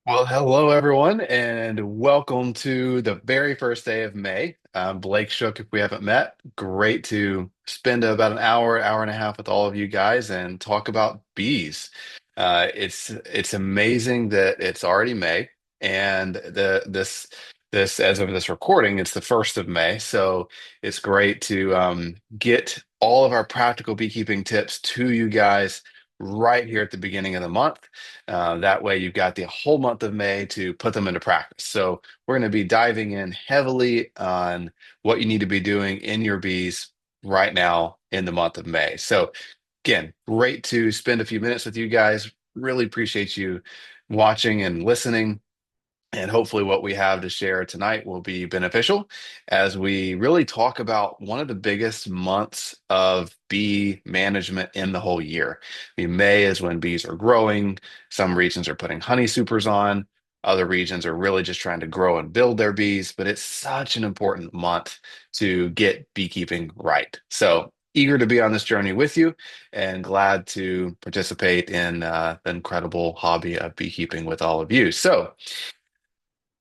Well, hello everyone, and welcome to the very first day of May. Blake Shook, if we haven't met, great to spend about an hour and a half with all of you guys and talk about bees. It's amazing that it's already May, and this as of this recording, it's the 1st of May. So it's great to get all of our practical beekeeping tips to you guys right here at the beginning of the month. That way, you've got the whole month of May to put them into practice. So, we're going to be diving in heavily on what you need to be doing in your bees right now in the month of May. So, again, great to spend a few minutes with you guys. Really appreciate you watching and listening. And hopefully, what we have to share tonight will be beneficial as we really talk about one of the biggest months of bee management in the whole year. I mean, May is when bees are growing. Some regions are putting honey supers on. Other regions are really just trying to grow and build their bees. But it's such an important month to get beekeeping right. So, eager to be on this journey with you and glad to participate in the incredible hobby of beekeeping with all of you. So,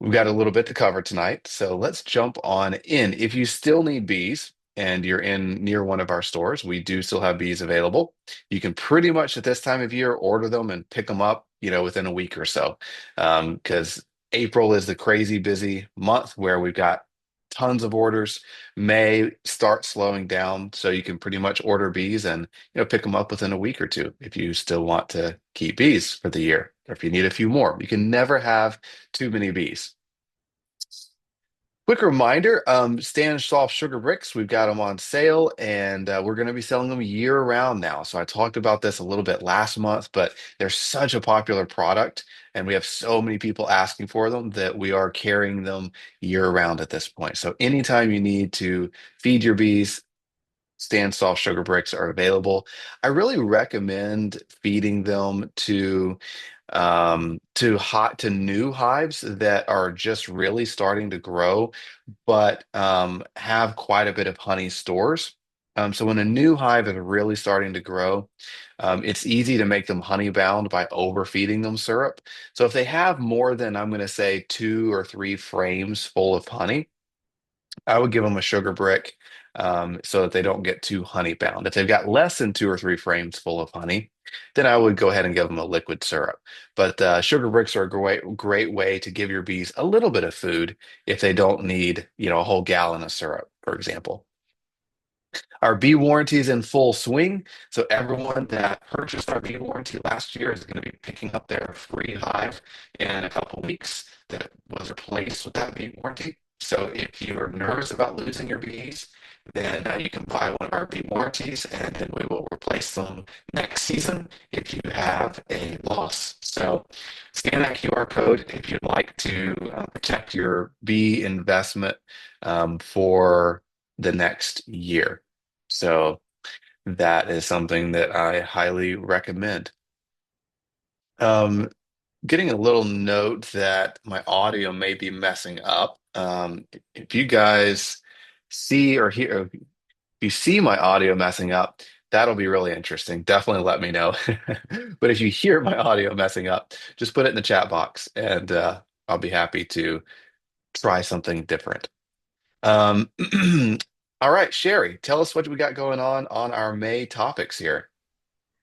we've got a little bit to cover tonight, so let's jump on in. If you still need bees and you're in near one of our stores, we do still have bees available. You can pretty much at this time of year order them and pick them up, within a week or so. Because April is the crazy busy month where we've got tons of orders. May start slowing down, so you can pretty much order bees and pick them up within a week or two if you still want to keep bees for the year, or if you need a few more. You can never have too many bees. Quick reminder, Stand Soft Sugar Bricks, we've got them on sale and we're going to be selling them year round now. So I talked about this a little bit last month, but they're such a popular product and we have so many people asking for them that we are carrying them year round at this point. So anytime you need to feed your bees, Stand Soft Sugar Bricks are available. I really recommend feeding them to new hives that are just really starting to grow, but have quite a bit of honey stores. So when a new hive is really starting to grow, it's easy to make them honey bound by overfeeding them syrup. So if they have more than, I'm going to say, 2 or 3 frames full of honey, I would give them a sugar brick so that they don't get too honey bound. If they've got less than 2 or 3 frames full of honey, then I would go ahead and give them a liquid syrup. But sugar bricks are a great way to give your bees a little bit of food if they don't need, a whole gallon of syrup, for example. Our bee warranty is in full swing. So everyone that purchased our bee warranty last year is going to be picking up their free hive in a couple weeks that was replaced with that bee warranty. So if you're nervous about losing your bees, then you can buy one of our bee warranties and then we will replace them next season if you have a loss. So scan that QR code if you'd like to protect your bee investment for the next year. So that is something that I highly recommend. Um, Getting a little note that my audio may be messing up. If you guys see or hear, if you see my audio messing up, that'll be really interesting. Definitely let me know. But if you hear my audio messing up, just put it in the chat box and I'll be happy to try something different. Um, all right, Sherry, tell us what we got going on our May topics here.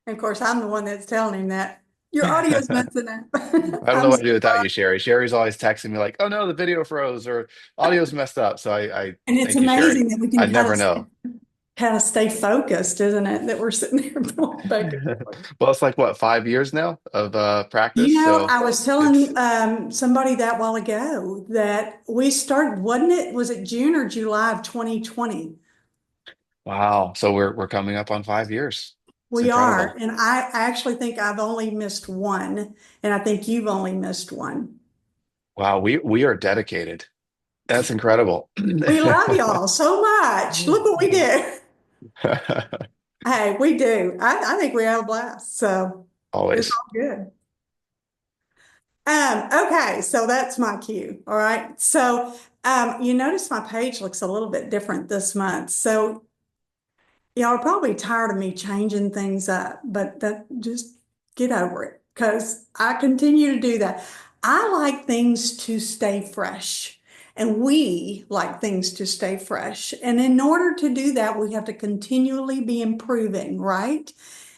And of course, I'm the one that's telling him that your audio's messing up. I don't know I'm what so to do without sorry. you, Sherry. Sherry's always texting me like, "Oh no, the video froze or audio's messed up." So I And it's thank you, Sherry. amazing that we can I'd never know. kind of stay focused, isn't it? That we're sitting there going back and forth. Well, it's like what, 5 years now of practice. So I was it's telling somebody that while ago that we started, wasn't it? Was it June or July of 2020? wow. So we're coming up on 5 years. It's We are. incredible. And I actually think I've only missed one, and I think you've only missed one. Wow, we are dedicated. That's incredible. We love y'all so much. Look what we do. Hey, we do. I think we have a blast. So it's Always. all good. Okay, so that's my cue. All right. So you notice my page looks a little bit different this month. So y'all are probably tired of me changing things up, but that just get over it because I continue to do that. I like things to stay fresh, and we like things to stay fresh. And in order to do that, we have to continually be improving, right?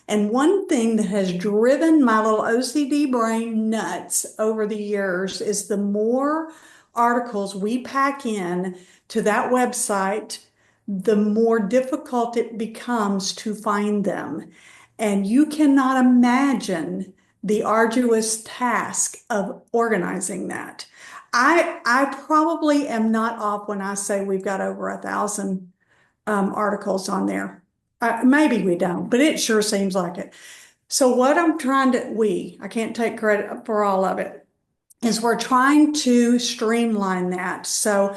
And one thing that has driven my little OCD brain nuts over the years is the more articles we pack in to that website, the more difficult it becomes to find them. And you cannot imagine the arduous task of organizing that. I probably am not off when I say we've got over 1,000 articles on there. Maybe we don't, but it sure seems like it. So what I'm trying to, I can't take credit for all of it, is we're trying to streamline that. So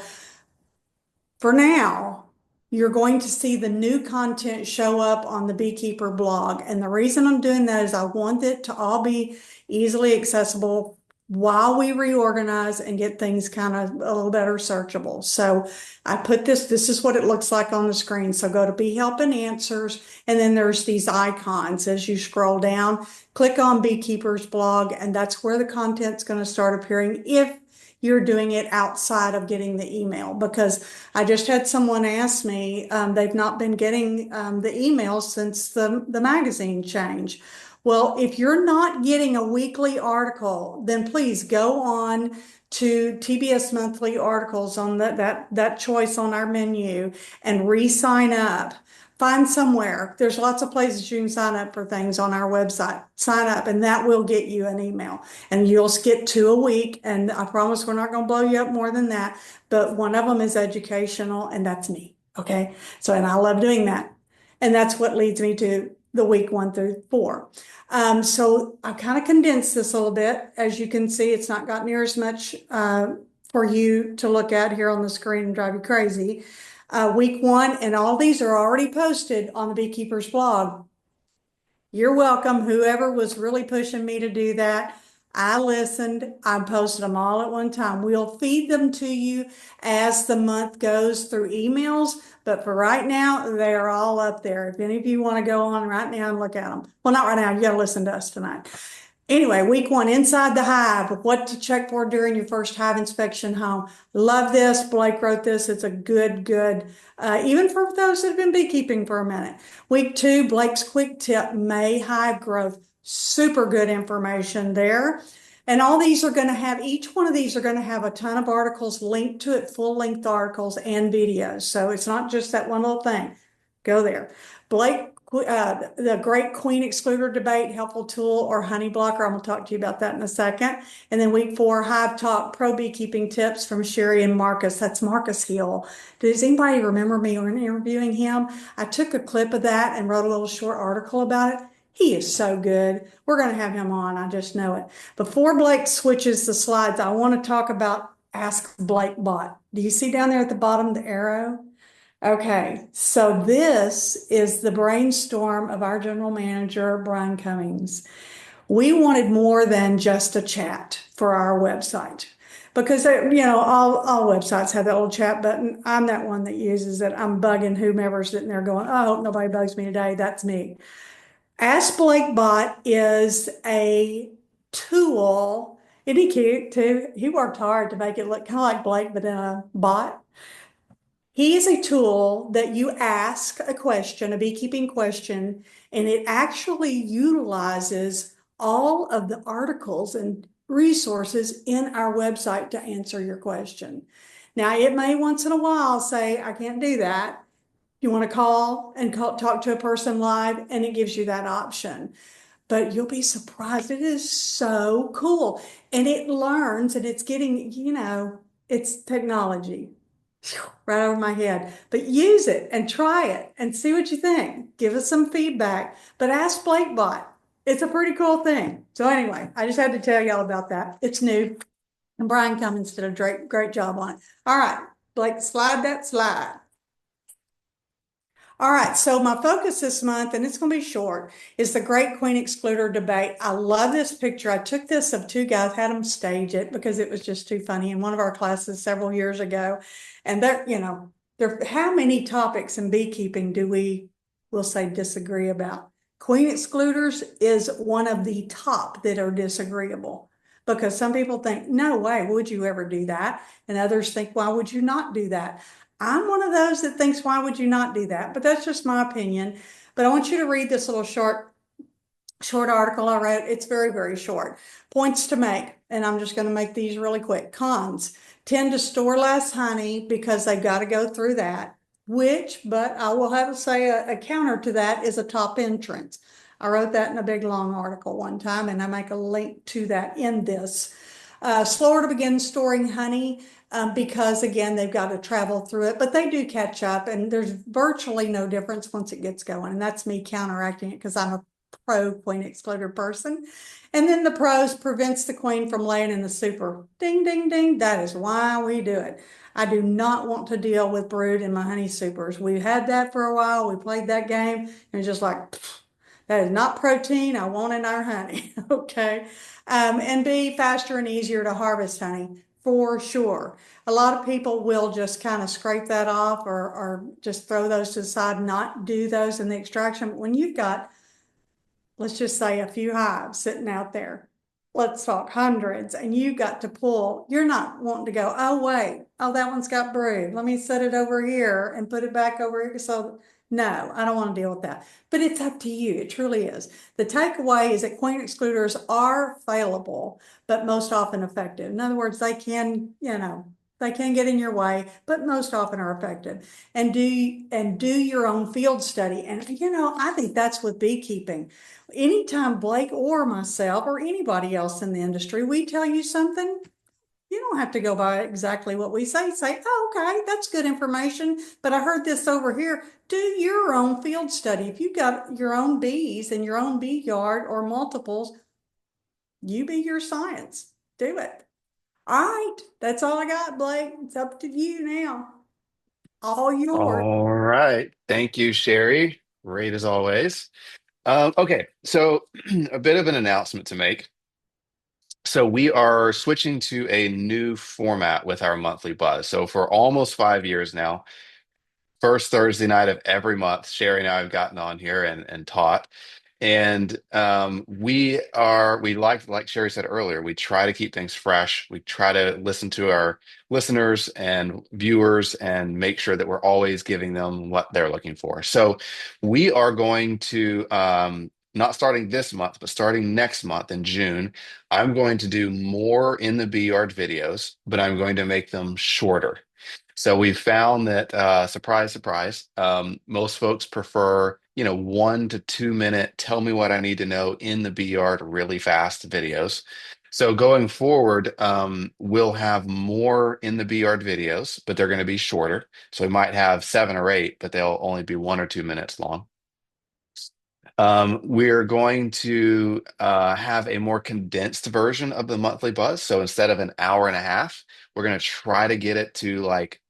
for now, you're going to see the new content show up on the Beekeeper blog. And the reason I'm doing that is I want it to all be easily accessible while we reorganize and get things kind of a little better searchable. So I put this is what it looks like on the screen. So go to Be Help and Answers, and then there's these icons as you scroll down. Click on Beekeeper's blog, and that's where the content's going to start appearing if you're doing it outside of getting the email. Because I just had someone ask me, they've not been getting the emails since the magazine change. Well, if you're not getting a weekly article, then please go on to TBS monthly articles on that choice on our menu and re-sign up. Find somewhere. There's lots of places you can sign up for things on our website. Sign up, and that will get you an email. And you'll get 2 a week. And I promise we're not going to blow you up more than that. But one of them is educational, and that's me. Okay. So, and I love doing that. And that's what leads me to the week 1 through 4. So I kind of condensed this a little bit. As you can see, it's not got near as much for you to look at here on the screen and drive you crazy. Week 1, and all these are already posted on the Beekeeper's blog. You're welcome. Whoever was really pushing me to do that, I listened. I posted them all at one time. We'll feed them to you as the month goes through emails, but for right now, they are all up there. If any of you want to go on right now and look at them. Well, not right now. You got to listen to us tonight. Anyway, week 1, Inside the Hive, what to check for during your first hive inspection home. Love this. Blake wrote this. It's a good, even for those that have been beekeeping for a minute. Week 2, Blake's quick tip, May hive growth. Super good information there. And all these are going to have, each one of these are going to have a ton of articles linked to it, full length articles and videos. So it's not just that one little thing. Go there. Blake, the Great Queen Excluder Debate, helpful tool, or honey blocker. I'm going to talk to you about that in a second. And then week 4, Hive Talk, pro beekeeping tips from Sherry and Marcus. That's Marcus Hill. Does anybody remember me interviewing him? I took a clip of that and wrote a little short article about it. He is so good. We're going to have him on. I just know it. Before Blake switches the slides, I want to talk about Ask Blakebot. Do you see down there at the bottom the arrow? Okay, so this is the brainstorm of our general manager, Brian Cummings. We wanted more than just a chat for our website because, all websites have that little chat button. I'm that one that uses it. I'm bugging whomever's sitting there going, oh, I hope nobody bugs me today. That's me. Ask Blakebot is a tool. Isn't he cute too? He worked hard to make it look kind of like Blake, but in a bot. He is a tool that you ask a question, a beekeeping question, and it actually utilizes all of the articles and resources in our website to answer your question. Now, it may once in a while say, I can't do that. You want to call and talk to a person live, and it gives you that option. But you'll be surprised. It is so cool. And it learns, and it's getting, it's technology right over my head. But use it and try it and see what you think. Give us some feedback. But ask Blakebot. It's a pretty cool thing. So anyway, I just had to tell y'all about that. It's new. And Brian Cummins did a great job on it. All right, Blake, slide that slide. All right, so my focus this month, and it's going to be short, is the Great Queen Excluder Debate. I love this picture. I took this of 2 guys, had them stage it because it was just too funny in one of our classes several years ago. And how many topics in beekeeping do we'll say, disagree about? Queen excluders is one of the top that are disagreeable. because some people think, no way, would you ever do that? And others think, why would you not do that? I'm one of those that thinks, why would you not do that? But that's just my opinion. But I want you to read this little short article I wrote. It's very, very short. Points to make, and I'm just going to make these really quick. Cons tend to store less honey because they've got to go through that, but I will have to say a counter to that is a top entrance. I wrote that in a big long article one time, and I make a link to that in this. Slower to begin storing honey because, again, they've got to travel through it, but they do catch up, and there's virtually no difference once it gets going. And that's me counteracting it because I'm a pro queen excluder person. And then the pros prevents the queen from laying in the super. Ding, ding, ding. That is why we do it. I do not want to deal with brood in my honey supers. We had that for a while. We played that game and just like, that is not protein I want in our honey. Okay. And B, faster and easier to harvest honey for sure. A lot of people will just kind of scrape that off or just throw those to the side, not do those in the extraction. But when you've got, let's just say, a few hives sitting out there, let's talk hundreds, and you got to pull, you're not wanting to go, oh, wait, oh, that one's got brood. Let me set it over here and put it back over here. So, no, I don't want to deal with that. But it's up to you. It truly is. The takeaway is that queen excluders are failable, but most often effective. In other words, they can, they can get in your way, but most often are effective. And do your own field study. And I think that's with beekeeping. Anytime Blake or myself or anybody else in the industry, we tell you something, you don't have to go by exactly what we say. Say, oh, okay, that's good information, but I heard this over here. Do your own field study. If you've got your own bees in your own bee yard or multiples, you be your science. Do it. All right, that's all I got, Blake. It's up to you now. All yours. All right. Thank you, Sherry. Great as always. Okay, so a bit of an announcement to make. So we are switching to a new format with our monthly buzz. So for almost 5 years now, first Thursday night of every month, Sherry and I have gotten on here and taught. And we like Sherry said earlier, we try to keep things fresh. We try to listen to our listeners and viewers and make sure that we're always giving them what they're looking for. So we are going to not starting this month, but starting next month in June, I'm going to do more in the bee yard videos, but I'm going to make them shorter. So we found that, surprise, surprise, most folks prefer, 1 to 2 minute, tell me what I need to know in the bee yard really fast videos. So going forward, we'll have more in the bee yard videos, but they're going to be shorter. So we might have 7 or 8, but they'll only be 1 or 2 minutes long. We're going to have a more condensed version of the monthly buzz. So instead of an hour and a half, we're going to try to get it to like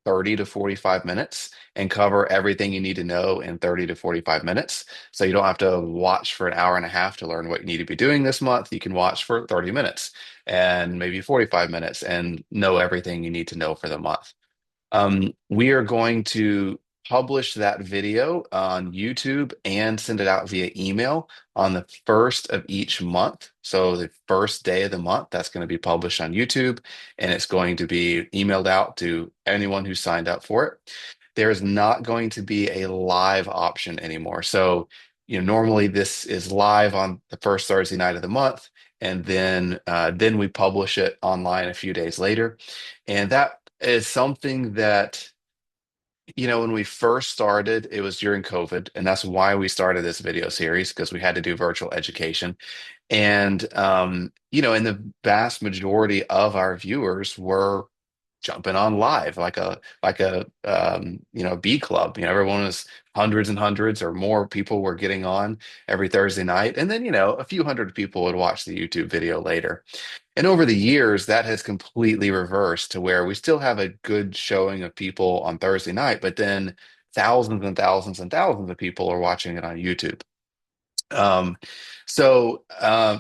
30 to 45 minutes and cover everything you need to know in 30 to 45 minutes. So you don't have to watch for an hour and a half to learn what you need to be doing this month. You can watch for 30 minutes and maybe 45 minutes and know everything you need to know for the month. We are going to publish that video on YouTube and send it out via email on the first of each month. So the first day of the month, that's going to be published on YouTube, and it's going to be emailed out to anyone who signed up for it. There is not going to be a live option anymore. So, normally this is live on the first Thursday night of the month, and then we publish it online a few days later. And that is something that, when we first started, it was during COVID, and that's why we started this video series because we had to do virtual education. And and the vast majority of our viewers were jumping on live like a bee club. Everyone was hundreds and hundreds or more people were getting on every Thursday night. And then, a few hundred people would watch the YouTube video later. And over the years, that has completely reversed to where we still have a good showing of people on Thursday night, but then thousands and thousands and thousands of people are watching it on YouTube. Um, so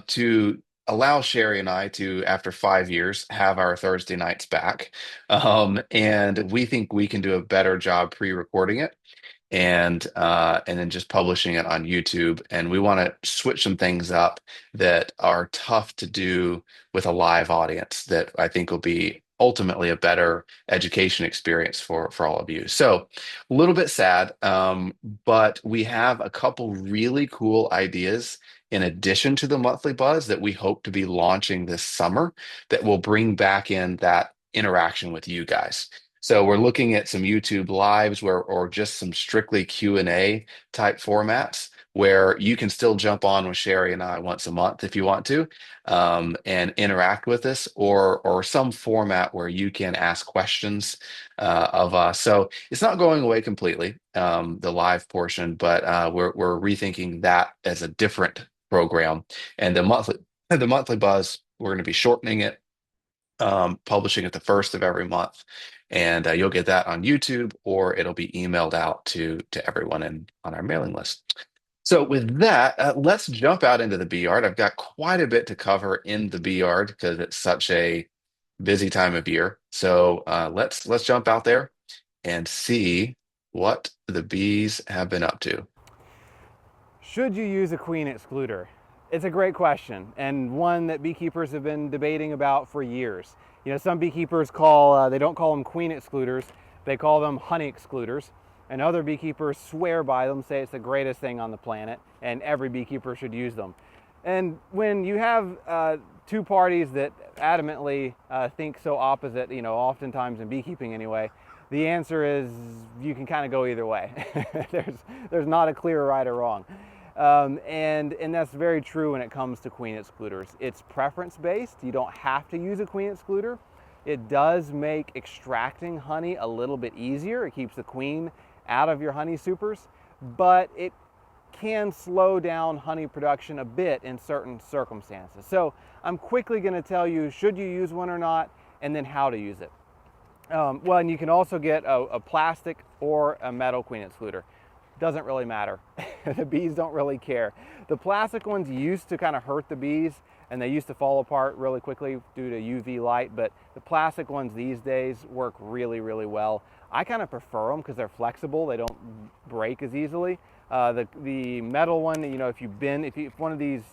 to allow Sherry and I to, after 5 years, have our Thursday nights back, and we think we can do a better job pre-recording it. and then just publishing it on YouTube. And we want to switch some things up that are tough to do with a live audience that I think will be ultimately a better education experience for all of you. So a little bit sad, but we have a couple really cool ideas in addition to the monthly buzz that we hope to be launching this summer that will bring back in that interaction with you guys. So we're looking at some YouTube lives where, or just some strictly Q&A type formats where you can still jump on with Sherry and I once a month if you want to, and interact with us, or some format where you can ask questions of us. So it's not going away completely, the live portion, but we're rethinking that as a different program. And the monthly buzz, we're going to be shortening it, publishing it the first of every month, and you'll get that on YouTube, or it'll be emailed out to everyone on our mailing list. So with that, let's jump out into the bee yard. I've got quite a bit to cover in the bee yard because it's such a busy time of year. So let's jump out there and see what the bees have been up to. Should you use a queen excluder? It's a great question, and one that beekeepers have been debating about for years. You know, some beekeepers they don't call them queen excluders, they call them honey excluders. And other beekeepers swear by them, say it's the greatest thing on the planet, and every beekeeper should use them. And when you have two parties that adamantly think so opposite, you know, oftentimes in beekeeping anyway, the answer is you can kind of go either way. there's not a clear right or wrong. And that's very true when it comes to queen excluders. It's preference based. You don't have to use a queen excluder. It does make extracting honey a little bit easier. It keeps the queen out of your honey supers, but it can slow down honey production a bit in certain circumstances. So I'm quickly going to tell you, should you use one or not, and then how to use it. Well, and you can also get a plastic or a metal queen excluder. Doesn't really matter. The bees don't really care. The plastic ones used to kind of hurt the bees, and they used to fall apart really quickly due to UV light, but the plastic ones these days work really, really well. I kind of prefer them because they're flexible. They don't break as easily. The metal one, you know, if one of these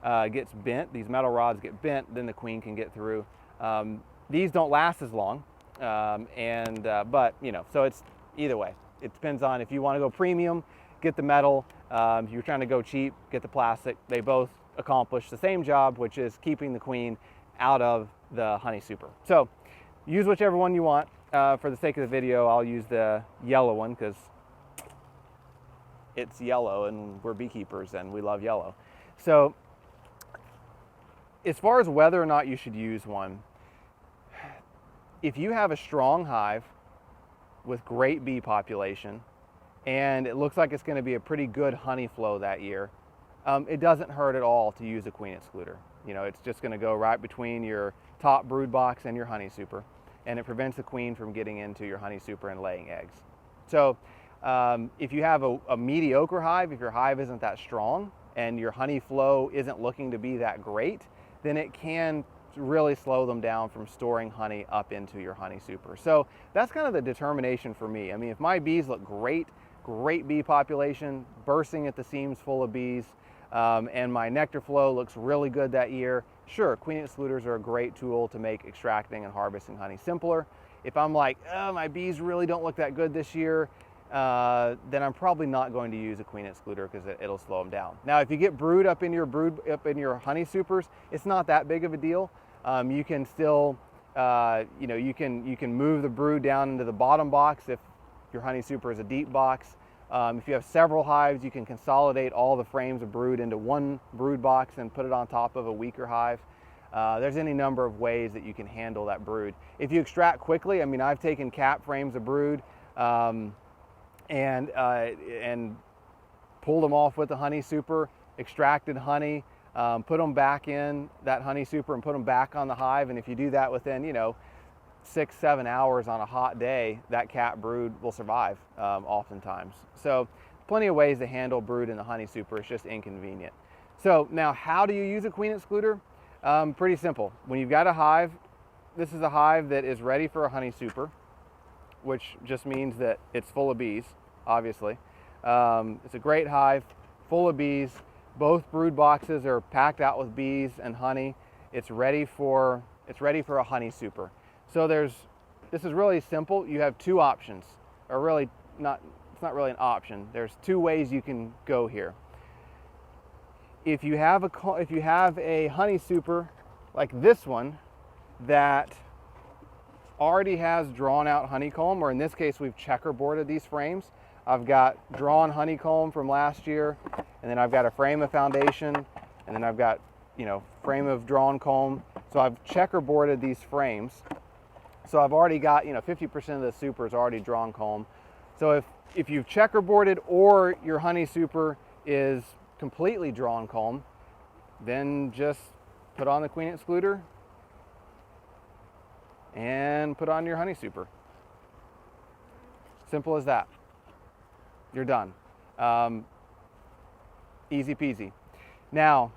gets bent, these metal rods get bent, then the queen can get through. These don't last as long, but you know, so it's either way. It depends on if you want to go premium, get the metal. If you're trying to go cheap, get the plastic. They both accomplish the same job, which is keeping the queen out of the honey super. So use whichever one you want. For the sake of the video, I'll use the yellow one because it's yellow and we're beekeepers and we love yellow. So as far as whether or not you should use one, if you have a strong hive with great bee population and it looks like it's going to be a pretty good honey flow that year, it doesn't hurt at all to use a queen excluder. You know, it's just going to go right between your top brood box and your honey super, and it prevents the queen from getting into your honey super and laying eggs. So if you have a mediocre hive, if your hive isn't that strong and your honey flow isn't looking to be that great, then it can really slow them down from storing honey up into your honey super. So that's kind of the determination for me. I mean, if my bees look great, great bee population, bursting at the seams full of bees, and my nectar flow looks really good that year, sure, queen excluders are a great tool to make extracting and harvesting honey simpler. If I'm like, oh, my bees really don't look that good this year, then I'm probably not going to use a queen excluder because it'll slow them down. Now, if you get brood up in your honey supers, it's not that big of a deal. You can still, you know, you can move the brood down into the bottom box if your honey super is a deep box. If you have several hives, you can consolidate all the frames of brood into one brood box and put it on top of a weaker hive. There's any number of ways that you can handle that brood. If you extract quickly, I mean, I've taken cap frames of brood and pulled them off with the honey super, extracted honey, put them back in that honey super and put them back on the hive. And if you do that within, you know, 6-7 hours on a hot day, that cap brood will survive oftentimes. So plenty of ways to handle brood in the honey super. It's just inconvenient. So now, how do you use a queen excluder? Pretty simple. When you've got a hive, this is a hive that is ready for a honey super, which just means that it's full of bees, obviously. It's a great hive, full of bees. Both brood boxes are packed out with bees and honey. It's ready for a honey super. So this is really simple. You have two options, or really not. It's not really an option. There's two ways you can go here. If you have a honey super like this one that already has drawn out honeycomb, or in this case we've checkerboarded these frames. I've got drawn honeycomb from last year, and then I've got a frame of foundation, and then I've got, frame of drawn comb. So I've checkerboarded these frames. So I've already got, 50% of the super is already drawn comb. So if you've checkerboarded or your honey super is completely drawn comb, then just put on the queen excluder and put on your honey super. Simple as that. You're done. Easy peasy. Now,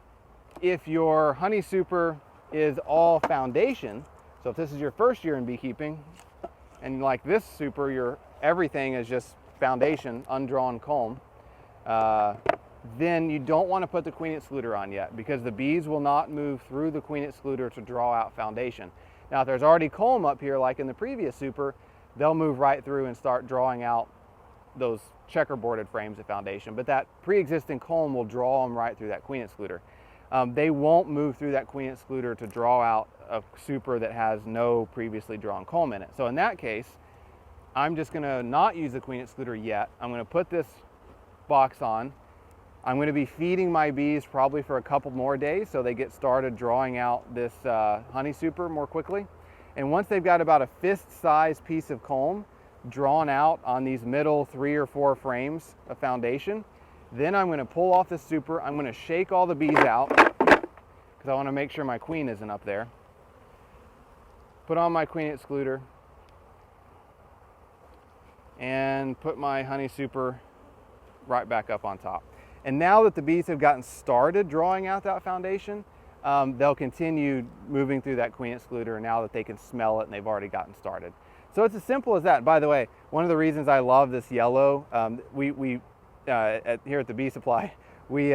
if your honey super is all foundation, so if this is your first year in beekeeping, and like this super, everything is just foundation, undrawn comb, then you don't want to put the queen excluder on yet, because the bees will not move through the queen excluder to draw out foundation. Now, if there's already comb up here, like in the previous super, they'll move right through and start drawing out those checkerboarded frames of foundation, but that pre-existing comb will draw them right through that queen excluder. They won't move through that queen excluder to draw out a super that has no previously drawn comb in it. So in that case, I'm just going to not use the queen excluder yet. I'm going to put this box on. I'm going to be feeding my bees probably for a couple more days so they get started drawing out this honey super more quickly. And once they've got about a fist-sized piece of comb drawn out on these middle 3 or 4 frames of foundation, then I'm going to pull off the super. I'm going to shake all the bees out because I want to make sure my queen isn't up there. Put on my queen excluder and put my honey super right back up on top. And now that the bees have gotten started drawing out that foundation, they'll continue moving through that queen excluder now that they can smell it and they've already gotten started. So it's as simple as that. By the way, one of the reasons I love this yellow, here at the Bee Supply, we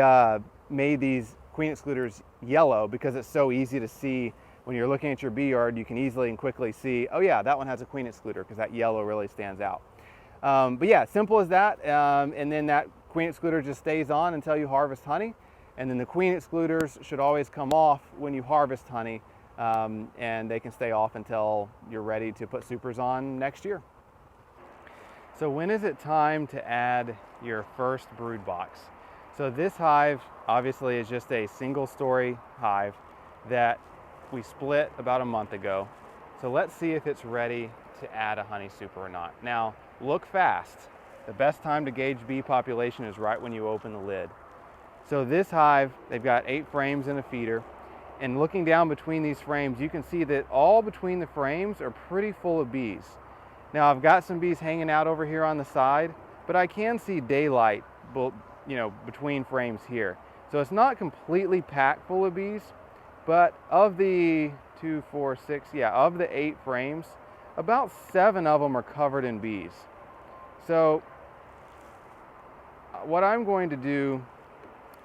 made these queen excluders yellow because it's so easy to see. When you're looking at your bee yard, you can easily and quickly see, oh yeah, that one has a queen excluder, because that yellow really stands out. But yeah, simple as that. And then that queen excluder just stays on until you harvest honey. And then the queen excluders should always come off when you harvest honey, and they can stay off until you're ready to put supers on next year. So when is it time to add your first brood box? So this hive obviously is just a single story hive that we split about a month ago. So let's see if it's ready to add a honey super or not. Now, look fast. The best time to gauge bee population is right when you open the lid. So this hive, they've got 8 frames and a feeder. And looking down between these frames, you can see that all between the frames are pretty full of bees. Now I've got some bees hanging out over here on the side, but I can see daylight, between frames here. So it's not completely packed full of bees, but of the 8 frames, about 7 of them are covered in bees. So what I'm going to do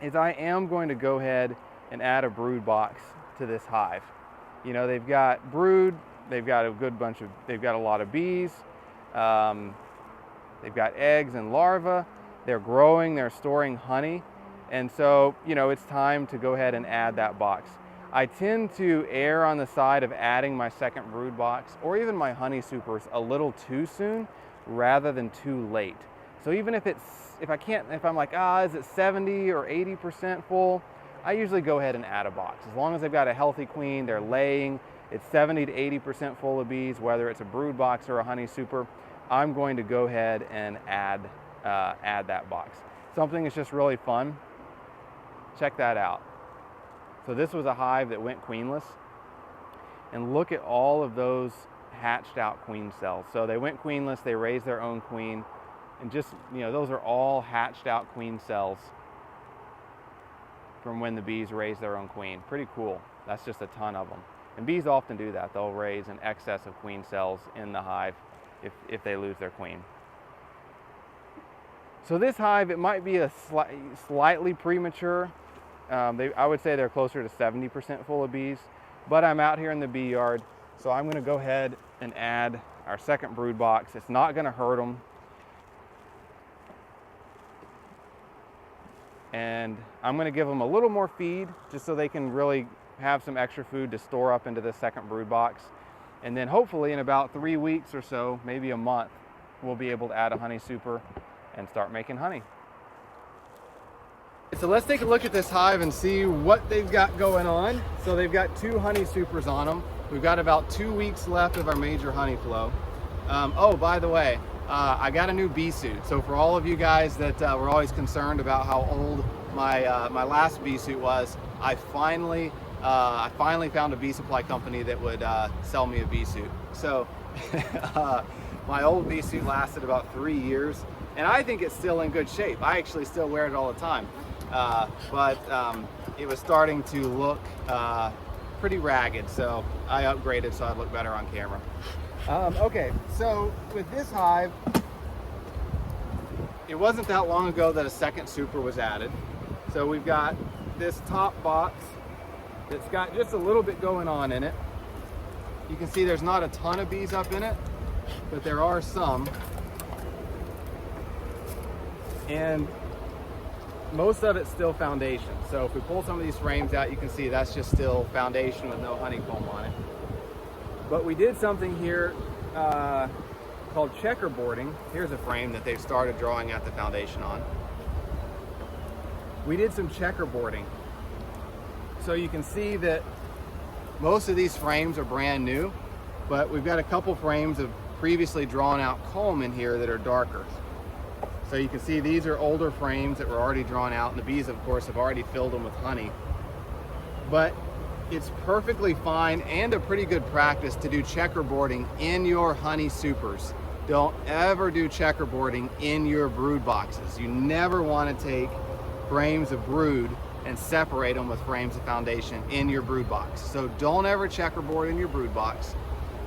is I am going to go ahead and add a brood box to this hive. They've got brood, they've got a lot of bees, they've got eggs and larvae, they're growing, they're storing honey, and so, it's time to go ahead and add that box. I tend to err on the side of adding my second brood box, or even my honey supers, a little too soon rather than too late. So even if I'm like, is it 70 or 80% full, I usually go ahead and add a box. As long as they've got a healthy queen, they're laying, it's 70 to 80% full of bees, whether it's a brood box or a honey super, I'm going to go ahead and add that box. Something that's just really fun. Check that out. So this was a hive that went queenless, and look at all of those hatched out queen cells. So they went queenless, they raised their own queen, and just, those are all hatched out queen cells from when the bees raised their own queen. Pretty cool. That's just a ton of them. And bees often do that. They'll raise an excess of queen cells in the hive if they lose their queen. So this hive, it might be a slightly premature. I would say they're closer to 70% full of bees, but I'm out here in the bee yard, so I'm going to go ahead and add our second brood box. It's not going to hurt them. And I'm going to give them a little more feed just so they can really have some extra food to store up into this second brood box. And then hopefully in about 3 weeks or so, maybe a month, we'll be able to add a honey super and start making honey. So let's take a look at this hive and see what they've got going on. So they've got 2 honey supers on them. We've got about 2 weeks left of our major honey flow. Oh, by the way, I got a new bee suit. So for all of you guys that were always concerned about how old my last bee suit was, I finally found a bee supply company that would sell me a bee suit. So my old bee suit lasted about 3 years, and I think it's still in good shape. I actually still wear it all the time, but it was starting to look pretty ragged, so I upgraded so I'd look better on camera. Okay, so with this hive, it wasn't that long ago that a second super was added. So we've got this top box that's got just a little bit going on in it. You can see there's not a ton of bees up in it, but there are some. And most of it's still foundation. So if we pull some of these frames out, you can see that's just still foundation with no honeycomb on it. But we did something here called checkerboarding. Here's a frame that they've started drawing out the foundation on. We did some checkerboarding. So you can see that most of these frames are brand new, but we've got a couple frames of previously drawn out comb in here that are darker. So you can see these are older frames that were already drawn out, and the bees, of course, have already filled them with honey. But it's perfectly fine and a pretty good practice to do checkerboarding in your honey supers. Don't ever do checkerboarding in your brood boxes. You never want to take frames of brood and separate them with frames of foundation in your brood box. So don't ever checkerboard in your brood box.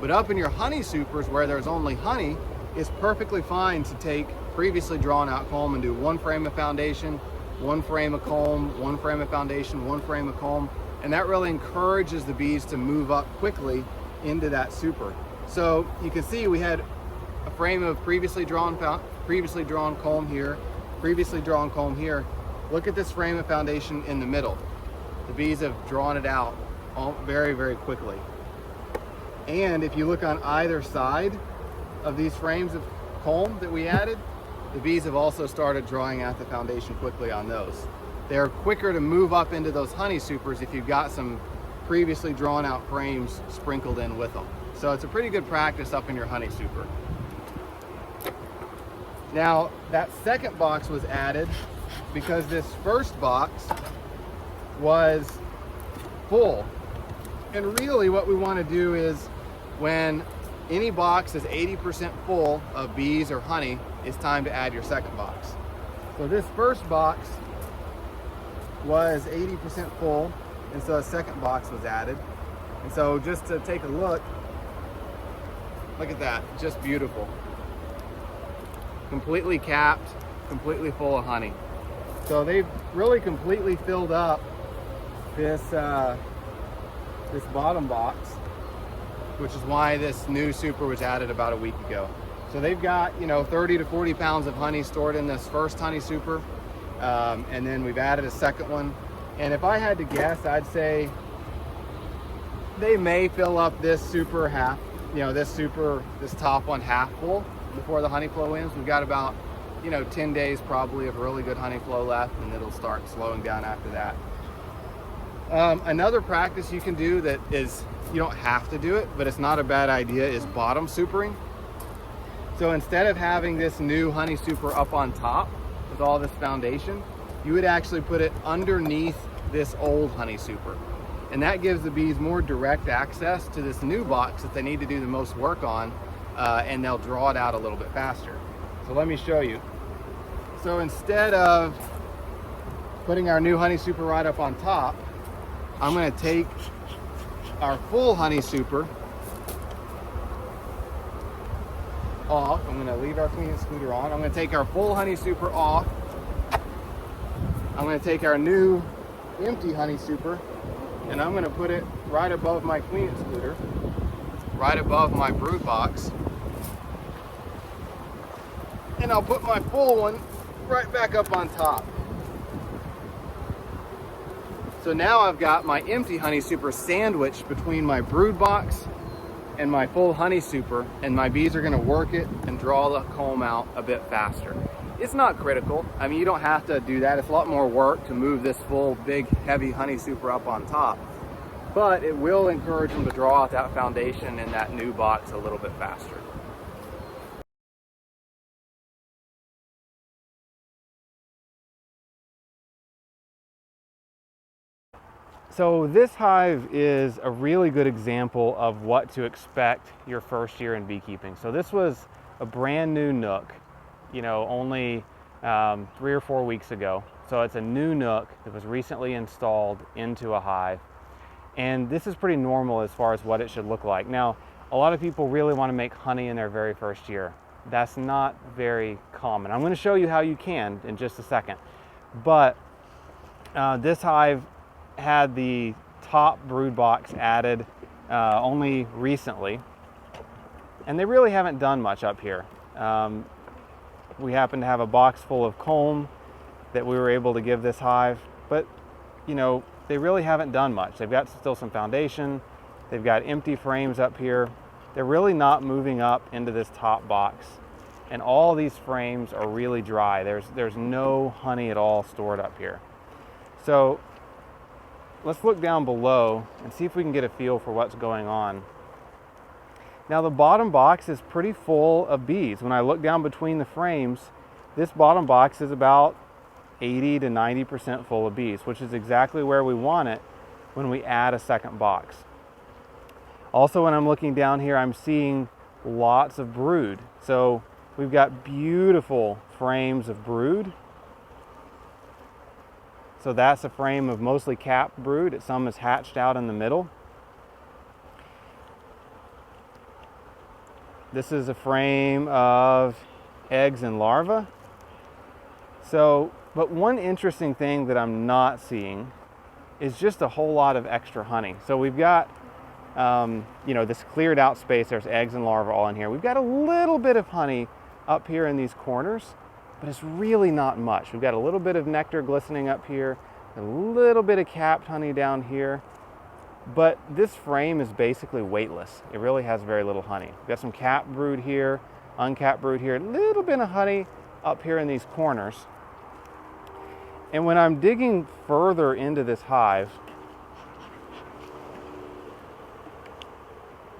But up in your honey supers where there's only honey, it's perfectly fine to take previously drawn out comb and do 1 frame of foundation, 1 frame of comb, 1 frame of foundation, 1 frame of comb. And that really encourages the bees to move up quickly into that super. So you can see we had a frame of previously drawn comb here, previously drawn comb here. Look at this frame of foundation in the middle. The bees have drawn it out very, very quickly. And if you look on either side of these frames of comb that we added, the bees have also started drawing out the foundation quickly on those. They're quicker to move up into those honey supers if you've got some previously drawn out frames sprinkled in with them. So it's a pretty good practice up in your honey super. Now that second box was added because this first box was full. And really what we want to do is when any box is 80% full of bees or honey, it's time to add your second box. So this first box was 80% full, and so a second box was added. And so just to take a look at that, just beautiful. Completely capped, completely full of honey. So they've really completely filled up this bottom box, which is why this new super was added about a week ago. So they've got 30 to 40 pounds of honey stored in this first honey super. And then we've added a second one. And if I had to guess, I'd say they may fill up this super half, this top one half full before the honey flow ends. We've got about, 10 days probably of really good honey flow left, and it'll start slowing down after that. Another practice you can do that is, you don't have to do it, but it's not a bad idea, is bottom supering. So instead of having this new honey super up on top with all this foundation, you would actually put it underneath this old honey super. And that gives the bees more direct access to this new box that they need to do the most work on, and they'll draw it out a little bit faster. So let me show you. So instead of putting our new honey super right up on top, I'm going to take our full honey super off. I'm going to leave our queen excluder on. I'm going to take our full honey super off. I'm going to take our new empty honey super, and I'm going to put it right above my queen excluder, right above my brood box. And I'll put my full one right back up on top. So now I've got my empty honey super sandwiched between my brood box and my full honey super, and my bees are going to work it and draw the comb out a bit faster. It's not critical. I mean, you don't have to do that. It's a lot more work to move this full, big, heavy honey super up on top, but it will encourage them to draw out that foundation in that new box a little bit faster. So this hive is a really good example of what to expect your first year in beekeeping. So this was a brand new NUC, only 3 or 4 weeks ago. So it's a new NUC that was recently installed into a hive. And this is pretty normal as far as what it should look like. Now, a lot of people really want to make honey in their very first year. That's not very common. I'm going to show you how you can in just a second. But this hive had the top brood box added only recently, and they really haven't done much up here. We happen to have a box full of comb that we were able to give this hive, but they really haven't done much. They've got still some foundation, they've got empty frames up here. They're really not moving up into this top box, and all these frames are really dry. There's no honey at all stored up here. So let's look down below and see if we can get a feel for what's going on. Now the bottom box is pretty full of bees. When I look down between the frames, this bottom box is about 80 to 90% full of bees, which is exactly where we want it when we add a second box. Also, when I'm looking down here, I'm seeing lots of brood. So we've got beautiful frames of brood. So that's a frame of mostly capped brood. Some is hatched out in the middle. This is a frame of eggs and larvae. But one interesting thing that I'm not seeing is just a whole lot of extra honey. So we've got, this cleared out space. There's eggs and larvae all in here. We've got a little bit of honey up here in these corners, but it's really not much. We've got a little bit of nectar glistening up here, a little bit of capped honey down here, but this frame is basically weightless. It really has very little honey. We've got some capped brood here, uncapped brood here, a little bit of honey up here in these corners. And when I'm digging further into this hive,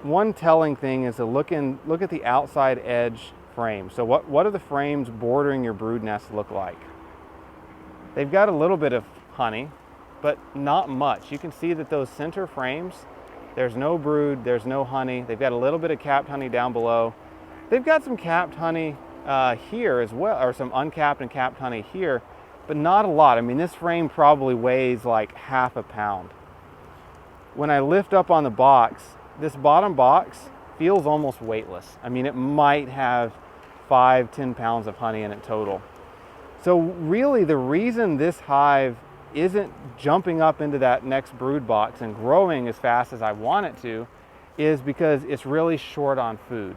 one telling thing is to look at the outside edge frame. So what do the frames bordering your brood nest look like? They've got a little bit of honey, but not much. You can see that those center frames, there's no brood, there's no honey. They've got a little bit of capped honey down below. They've got some capped honey here as well, or some uncapped and capped honey here, but not a lot. I mean, this frame probably weighs like half a pound. When I lift up on the box, this bottom box feels almost weightless. I mean, it might have 5-10 pounds of honey in it total. So really the reason this hive isn't jumping up into that next brood box and growing as fast as I want it to is because it's really short on food.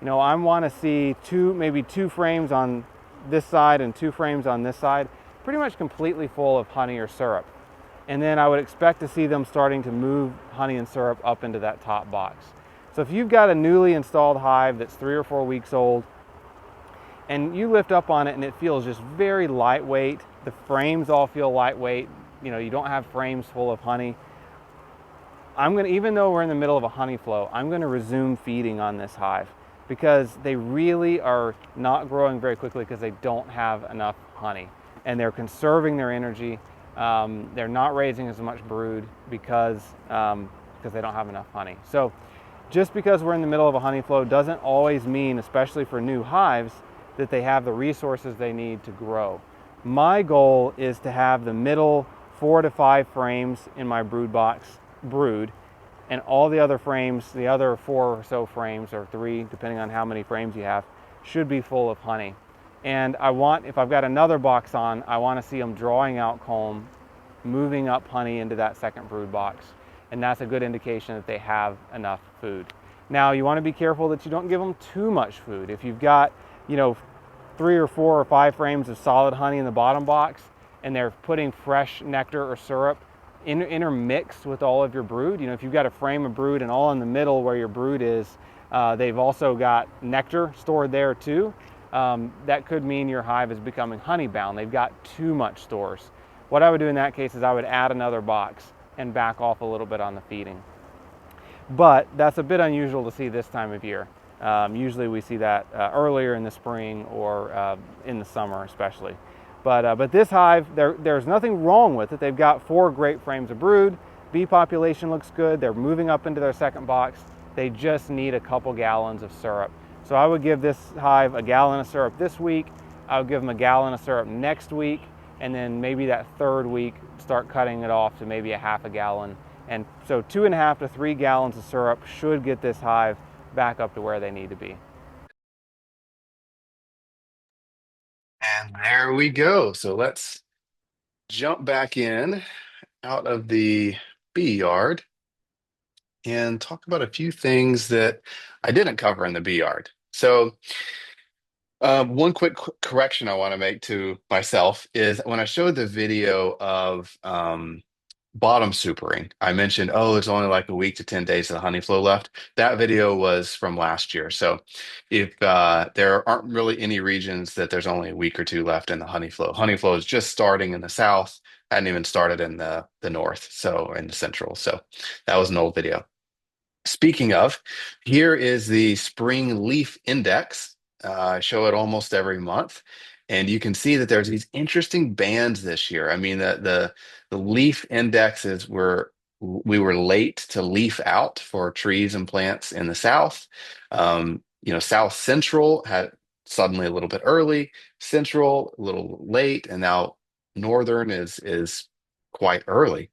I want to see maybe two frames on this side and 2 frames on this side, pretty much completely full of honey or syrup. And then I would expect to see them starting to move honey and syrup up into that top box. So if you've got a newly installed hive that's 3 or 4 weeks old, and you lift up on it and it feels just very lightweight, the frames all feel lightweight, you don't have frames full of honey, even though we're in the middle of a honey flow, I'm going to resume feeding on this hive because they really are not growing very quickly because they don't have enough honey. And they're conserving their energy. They're not raising as much brood because they don't have enough honey. So just because we're in the middle of a honey flow doesn't always mean, especially for new hives, that they have the resources they need to grow. My goal is to have the middle 4 to 5 frames in my brood box brood, and all the other frames, the other 4 or so frames, or 3, depending on how many frames you have, should be full of honey. And I want, if I've got another box on, I want to see them drawing out comb, moving up honey into that second brood box. And that's a good indication that they have enough food. Now, you want to be careful that you don't give them too much food. If you've got, you know, 3 or 4 or 5 frames of solid honey in the bottom box, and they're putting fresh nectar or syrup intermixed with all of your brood. You know, if you've got a frame of brood and all in the middle where your brood is, they've also got nectar stored there too. That could mean your hive is becoming honey bound. They've got too much stores. What I would do in that case is I would add another box and back off a little bit on the feeding. But that's a bit unusual to see this time of year. Usually we see that earlier in the spring or in the summer especially. But this hive, there's nothing wrong with it. They've got 4 great frames of brood. Bee population looks good. They're moving up into their second box. They just need a couple gallons of syrup. So I would give this hive a gallon of syrup this week. I would give them a gallon of syrup next week. And then maybe that third week, start cutting it off to maybe a half a gallon. And so 2.5 to 3 gallons of syrup should get this hive back up to where they need to be. And there we go. So let's jump back in out of the bee yard and talk about a few things that I didn't cover in the bee yard. So one quick correction I want to make to myself is when I showed the video of bottom supering, I mentioned, oh, it's only like a week to 10 days of the honey flow left. That video was from last year. So if there aren't really any regions that there's only a week or two left in the honey flow is just starting in the south, hadn't even started in the north, so in the central. So that was an old video. Speaking of, here is the spring leaf index. I show it almost every month, and you can see that there's these interesting bands this year. I mean, the leaf indexes were we were late to leaf out for trees and plants in the south. South central had suddenly a little bit early, central a little late, and now northern is quite early.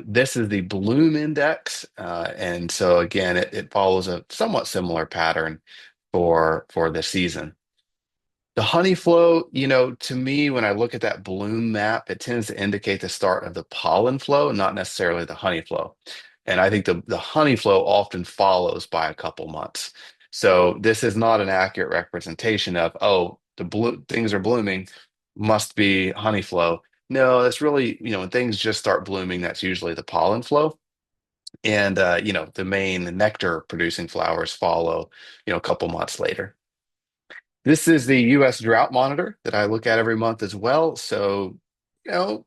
This is the bloom index, and so again, it follows a somewhat similar pattern for the season. The honey flow, to me, when I look at that bloom map, it tends to indicate the start of the pollen flow, not necessarily the honey flow. And I think the honey flow often follows by a couple months. So this is not an accurate representation of, oh, things are blooming, must be honey flow. No, that's really, when things just start blooming, that's usually the pollen flow. And the main nectar producing flowers follow, a couple months later. This is the US drought monitor that I look at every month as well. So, you know,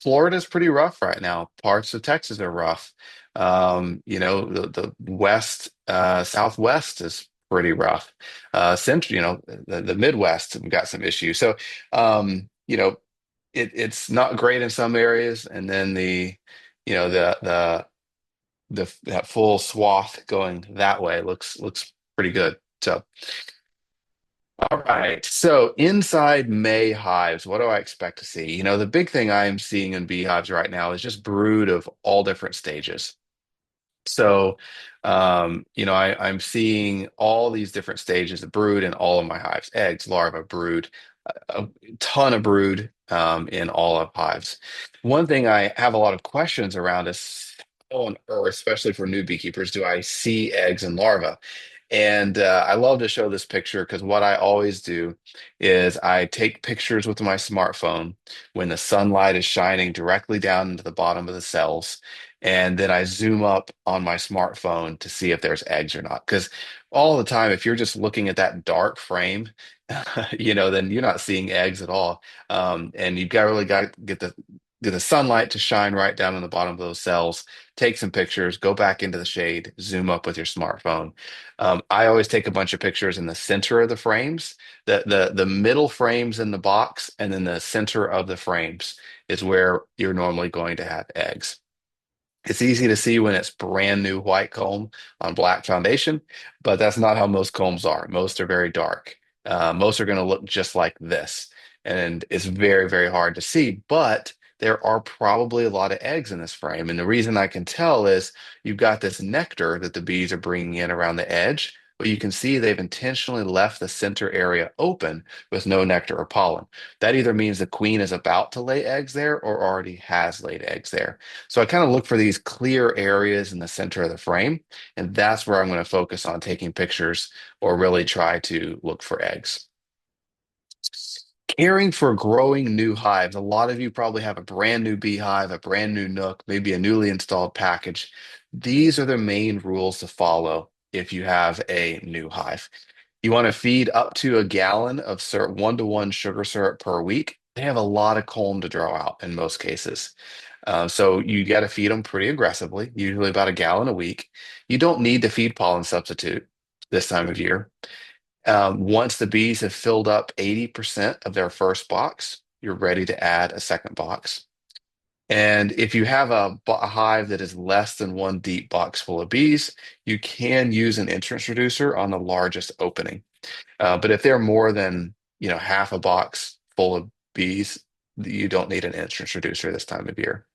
Florida's pretty rough right now. Parts of Texas are rough. The west, southwest is pretty rough. Central, the Midwest, we've got some issues. So, it's not great in some areas, and then you know, that full swath going that way looks pretty good. So. All right. So inside May hives, what do I expect to see? The big thing I'm seeing in beehives right now is just brood of all different stages. So, I'm seeing all these different stages of brood in all of my hives, eggs, larvae, brood, a ton of brood in all of hives. One thing I have a lot of questions around is how on earth, especially for new beekeepers, do I see eggs and larvae? And I love to show this picture because what I always do is I take pictures with my smartphone when the sunlight is shining directly down into the bottom of the cells. And then I zoom up on my smartphone to see if there's eggs or not. Because all the time, if you're just looking at that dark frame, then you're not seeing eggs at all. And you've got really got to get the sunlight to shine right down on the bottom of those cells, take some pictures, go back into the shade, zoom up with your smartphone. I always take a bunch of pictures in the center of the frames, the middle frames in the box, and then the center of the frames is where you're normally going to have eggs. It's easy to see when it's brand new white comb on black foundation, but that's not how most combs are. Most are very dark. Most are going to look just like this, and it's very, very hard to see, but there are probably a lot of eggs in this frame. And the reason I can tell is you've got this nectar that the bees are bringing in around the edge. but you can see they've intentionally left the center area open with no nectar or pollen. That either means the queen is about to lay eggs there or already has laid eggs there. So I kind of look for these clear areas in the center of the frame, and that's where I'm going to focus on taking pictures or really try to look for eggs. Caring for growing new hives. A lot of you probably have a brand new beehive, a brand new nook, maybe a newly installed package. These are the main rules to follow if you have a new hive. You want to feed up to a gallon of syrup, 1-to-1 sugar syrup per week. They have a lot of comb to draw out in most cases. So you got to feed them pretty aggressively, usually about a gallon a week. You don't need to feed pollen substitute this time of year. Once the bees have filled up 80% of their first box, you're ready to add a second box. And if you have a hive that is less than one deep box full of bees, you can use an entrance reducer on the largest opening. But if they're more than, half a box full of bees, you don't need an entrance reducer this time of year.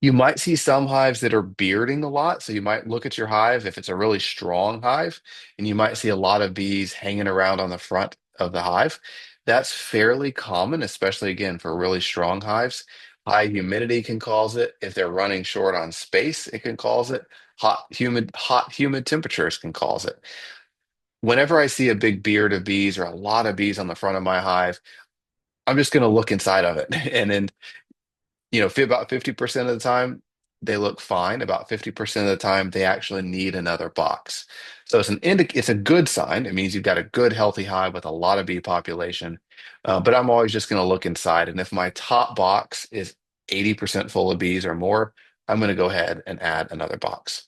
You might see some hives that are bearding a lot. So you might look at your hive if it's a really strong hive, and you might see a lot of bees hanging around on the front of the hive. That's fairly common, especially again for really strong hives. High humidity can cause it. If they're running short on space, it can cause it. Hot, humid temperatures can cause it. Whenever I see a big beard of bees or a lot of bees on the front of my hive, I'm just going to look inside of it. And then about 50% of the time, they look fine. About 50% of the time, they actually need another box. So it's a good sign. It means you've got a good, healthy hive with a lot of bee population. But I'm always just going to look inside. And if my top box is 80% full of bees or more, I'm going to go ahead and add another box.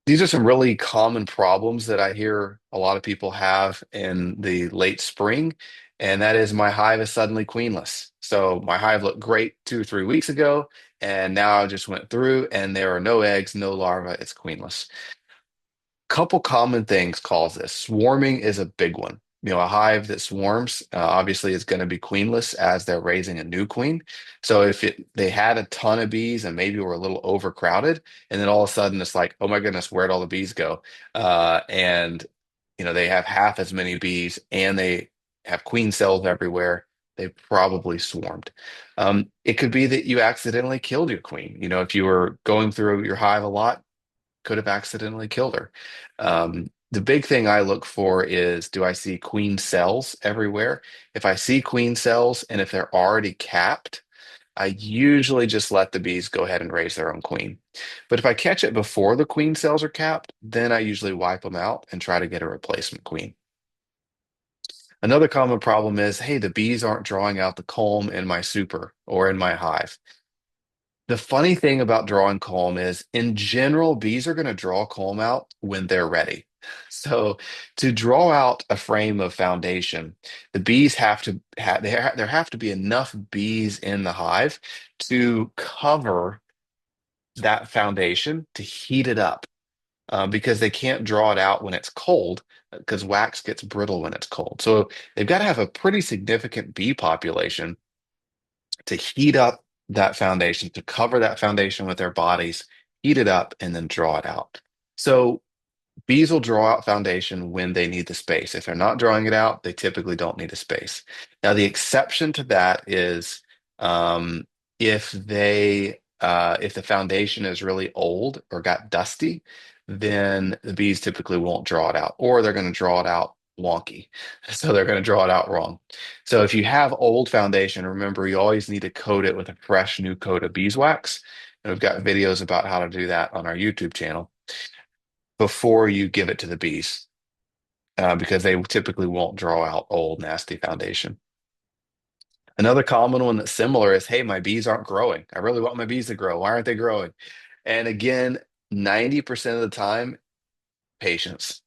These are some really common problems that I hear a lot of people have in the late spring, and that is my hive is suddenly queenless. So my hive looked great 2 or 3 weeks ago, and now I just went through and there are no eggs, no larvae, it's queenless. Couple common things cause this. Swarming is a big one. A hive that swarms obviously is going to be queenless as they're raising a new queen. So if they had a ton of bees and maybe were a little overcrowded, and then all of a sudden it's like, oh my goodness, where'd all the bees go? And they have half as many bees and they have queen cells everywhere. They probably swarmed. It could be that you accidentally killed your queen. If you were going through your hive a lot, could have accidentally killed her. The big thing I look for is, do I see queen cells everywhere? If I see queen cells and if they're already capped, I usually just let the bees go ahead and raise their own queen. But if I catch it before the queen cells are capped, then I usually wipe them out and try to get a replacement queen. Another common problem is, hey, the bees aren't drawing out the comb in my super or in my hive. The funny thing about drawing comb is, in general, bees are going to draw comb out when they're ready. So, to draw out a frame of foundation, the bees have to have there have to be enough bees in the hive to cover that foundation to heat it up, because they can't draw it out when it's cold because wax gets brittle when it's cold. So they've got to have a pretty significant bee population to heat up that foundation, to cover that foundation with their bodies, heat it up, and then draw it out. So bees will draw out foundation when they need the space. If they're not drawing it out, they typically don't need a space. Now, the exception to that is if the foundation is really old or got dusty, then the bees typically won't draw it out, or they're going to draw it out wonky. So they're going to draw it out wrong. So if you have old foundation, remember you always need to coat it with a fresh new coat of beeswax. And we've got videos about how to do that on our YouTube channel before you give it to the bees, because they typically won't draw out old, nasty foundation. Another common one that's similar is, hey, my bees aren't growing. I really want my bees to grow. Why aren't they growing? And again, 90% of the time, patience.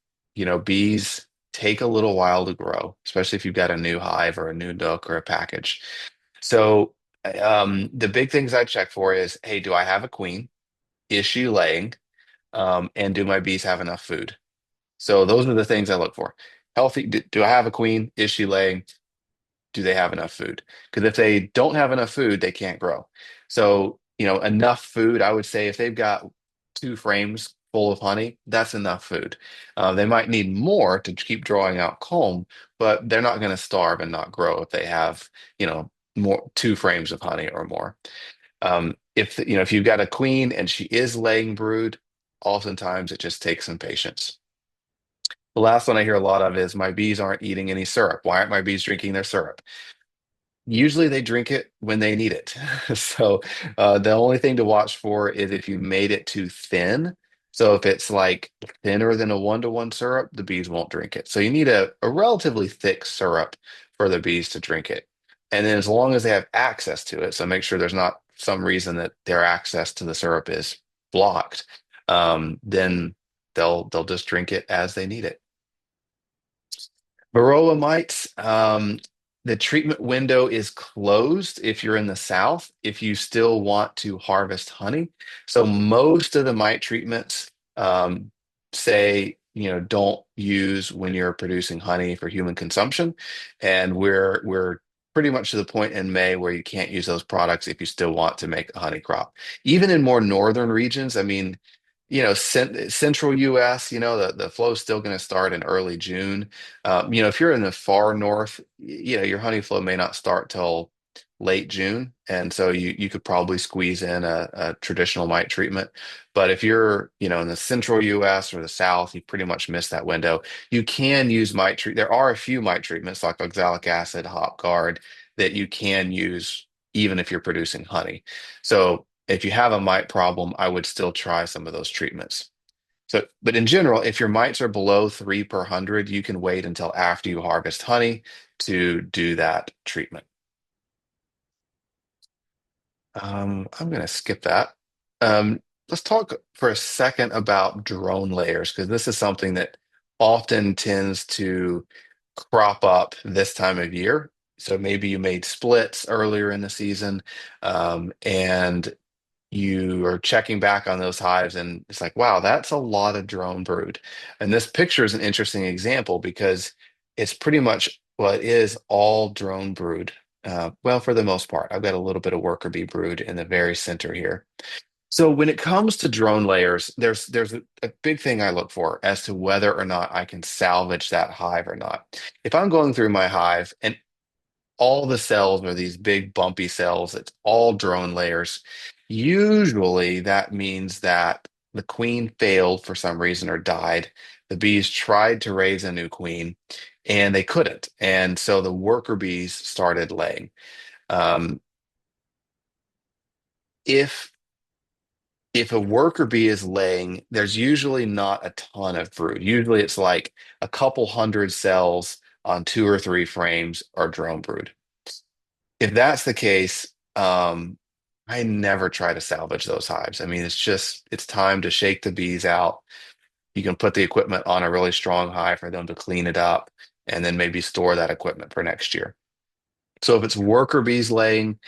Bees take a little while to grow, especially if you've got a new hive or a new nook or a package. So, the big things I check for is, hey, do I have a queen? Is she laying? And do my bees have enough food? So those are the things I look for. Healthy, do I have a queen? Is she laying? Do they have enough food? Because if they don't have enough food, they can't grow. So, enough food, I would say if they've got two frames full of honey, that's enough food. They might need more to keep drawing out comb, but they're not going to starve and not grow if they have, more two frames of honey or more. If you've got a queen and she is laying brood, oftentimes it just takes some patience. The last one I hear a lot of is my bees aren't eating any syrup. Why aren't my bees drinking their syrup? Usually they drink it when they need it. So the only thing to watch for is if you made it too thin. So if it's like thinner than a one-to-one syrup, the bees won't drink it. So you need a relatively thick syrup for the bees to drink it. And then as long as they have access to it, so make sure there's not some reason that their access to the syrup is blocked, then they'll just drink it as they need it. Varroa mites, the treatment window is closed if you're in the south, if you still want to harvest honey. So most of the mite treatments say, don't use when you're producing honey for human consumption. And we're pretty much to the point in May where you can't use those products if you still want to make a honey crop. Even in more northern regions, I mean, central US, the flow is still going to start in early June. If you're in the far north, your honey flow may not start till late June, and so you could probably squeeze in a traditional mite treatment. But if you're, in the central US or the south, you pretty much missed that window. You can use mite treat. There are a few mite treatments like oxalic acid, hop guard that you can use even if you're producing honey. So if you have a mite problem, I would still try some of those treatments. So, but in general, if your mites are below 3 per 100, you can wait until after you harvest honey to do that treatment. I'm going to skip that. Let's talk for a second about drone layers, because this is something that often tends to crop up this time of year. So maybe you made splits earlier in the season, and you are checking back on those hives and it's like, wow, that's a lot of drone brood. And this picture is an interesting example because it's pretty much, well, it is all drone brood. Well, for the most part, I've got a little bit of worker bee brood in the very center here. So when it comes to drone layers, there's a big thing I look for as to whether or not I can salvage that hive or not. If I'm going through my hive and all the cells are these big bumpy cells. It's all drone layers. Usually that means that the queen failed for some reason or died. The bees tried to raise a new queen and they couldn't. And so the worker bees started laying. Um, if if a worker bee is laying, there's usually not a ton of brood. Usually it's like a couple hundred cells on two or three frames are drone brood. If that's the case, I never try to salvage those hives. I mean, it's time to shake the bees out. You can put the equipment on a really strong hive for them to clean it up and then maybe store that equipment for next year. So if it's worker bees laying,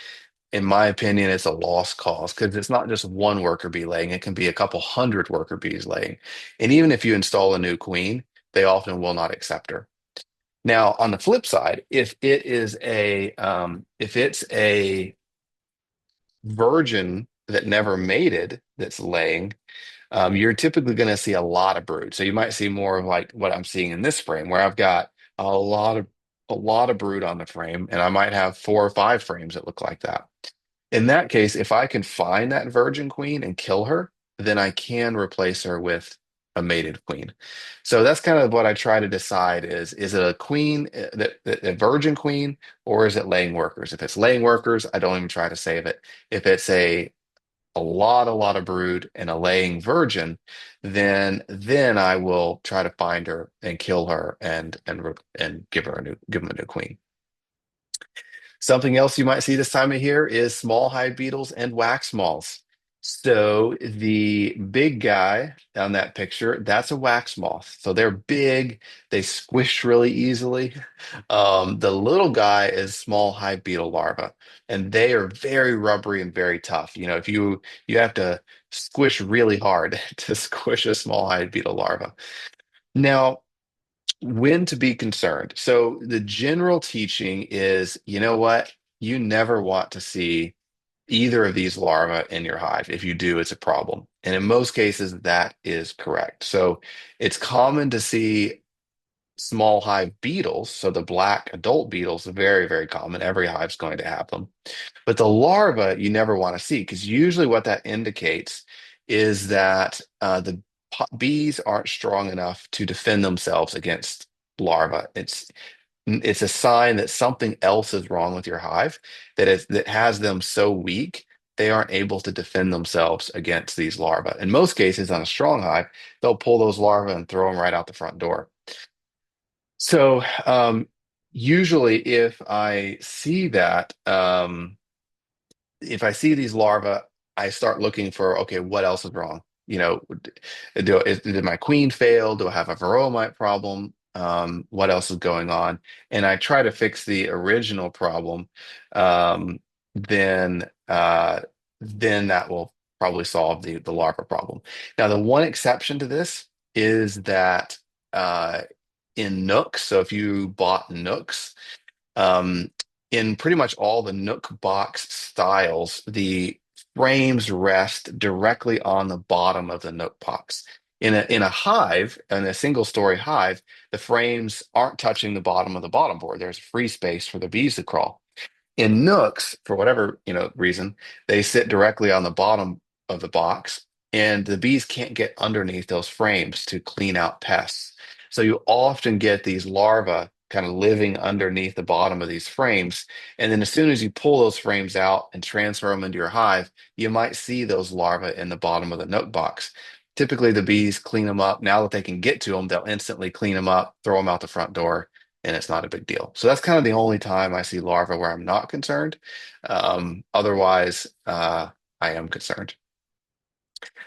in my opinion, it's a lost cause because it's not just one worker bee laying, it can be a couple hundred worker bees laying. And even if you install a new queen, they often will not accept her. Now, on the flip side, if it's a virgin that never mated that's laying, you're typically going to see a lot of brood. So you might see more of like what I'm seeing in this frame, where I've got a lot of brood on the frame, and I might have 4 or 5 frames that look like that. In that case, if I can find that virgin queen and kill her, then I can replace her with a mated queen. So that's kind of what I try to decide is it a queen, a virgin queen, or is it laying workers? If it's laying workers, I don't even try to save it. If it's a lot of brood and a laying virgin, then I will try to find her and kill her and give them a new queen. Something else you might see this time of year is small hive beetles and wax moths. So the big guy on that picture, that's a wax moth. So they're big, they squish really easily. The little guy is small hive beetle larvae, and they are very rubbery and very tough. If you have to squish really hard to squish a small hive beetle larva. Now, when to be concerned. So the general teaching is, you know what? You never want to see either of these larvae in your hive. If you do, it's a problem. And in most cases, that is correct. So it's common to see small hive beetles. So the black adult beetles are very, very common. Every hive's going to have them. But the larva you never want to see because usually what that indicates is that the bees aren't strong enough to defend themselves against larvae. It's a sign that something else is wrong with your hive that has them so weak they aren't able to defend themselves against these larvae. In most cases, on a strong hive, they'll pull those larvae and throw them right out the front door. So usually, if I see these larvae, I start looking for, okay, what else is wrong? Did my queen fail? Do I have a Varroa mite problem? What else is going on? And I try to fix the original problem. Um, then, uh, then that will probably solve the larva problem. Now, the one exception to this is that in NUCS, so if you bought NUCS, um, in pretty much all the Nook box styles, the frames rest directly on the bottom of the Nook box. In a hive, in a single story hive, the frames aren't touching the bottom of the bottom board. There's free space for the bees to crawl. In Nooks, for whatever reason, they sit directly on the bottom of the box, and the bees can't get underneath those frames to clean out pests. So you often get these larvae kind of living underneath the bottom of these frames. And then as soon as you pull those frames out and transfer them into your hive, you might see those larvae in the bottom of the Nook box. Typically, the bees clean them up. Now that they can get to them, they'll instantly clean them up, throw them out the front door, and it's not a big deal. So that's kind of the only time I see larvae where I'm not concerned. Otherwise, I am concerned.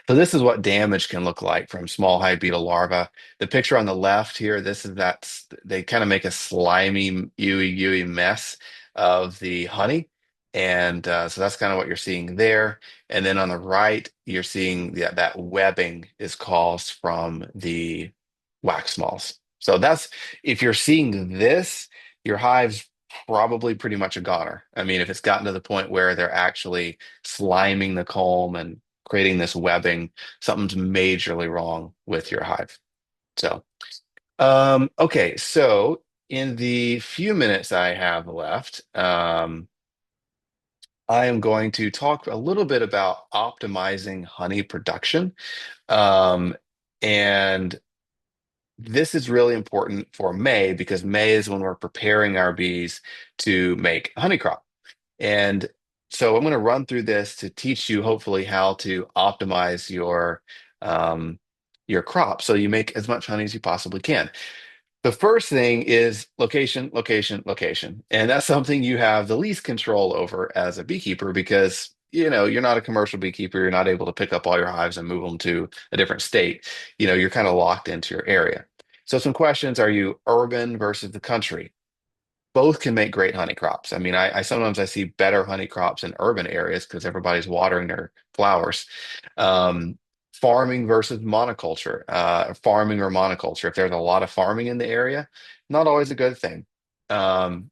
So this is what damage can look like from small hive beetle larvae. The picture on the left here, they kind of make a slimy, ooey mess of the honey. And so that's kind of what you're seeing there. And then on the right, you're seeing that webbing is caused from the wax moths. So if you're seeing this, your hive's probably pretty much a goner. I mean, if it's gotten to the point where they're actually sliming the comb and creating this webbing, something's majorly wrong with your hive. So, okay, so in the few minutes I have left, I am going to talk a little bit about optimizing honey production. Um, and this is really important for May because May is when we're preparing our bees to make honey crop. And so I'm going to run through this to teach you hopefully how to optimize um, your crop so you make as much honey as you possibly can. The first thing is location, location, location. And that's something you have the least control over as a beekeeper because you're not a commercial beekeeper. You're not able to pick up all your hives and move them to a different state. You're kind of locked into your area. So some questions, are you urban versus the country? Both can make great honey crops. I mean, I sometimes I see better honey crops in urban areas because everybody's watering their flowers. Um, Farming versus monoculture, farming or monoculture. If there's a lot of farming in the area, not always a good thing. Um,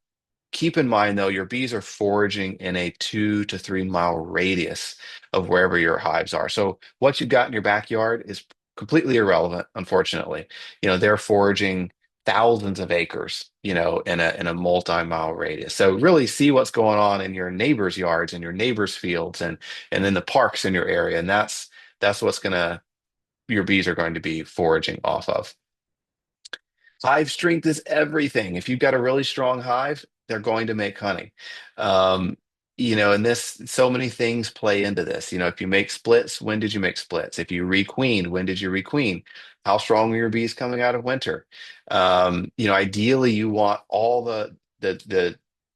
Keep in mind, though, your bees are foraging in a 2 to 3 mile radius of wherever your hives are. So what you've got in your backyard is completely irrelevant, unfortunately. They're foraging thousands of acres, in a multi-mile radius. So really see what's going on in your neighbors' yards and your neighbors' fields and then the parks in your area. And that's your bees are going to be foraging off of. Hive strength is everything. If you've got a really strong hive, they're going to make honey. Um, and so many things play into this. If you make splits, when did you make splits? If you requeen, when did you requeen? How strong are your bees coming out of winter? Ideally, you want all the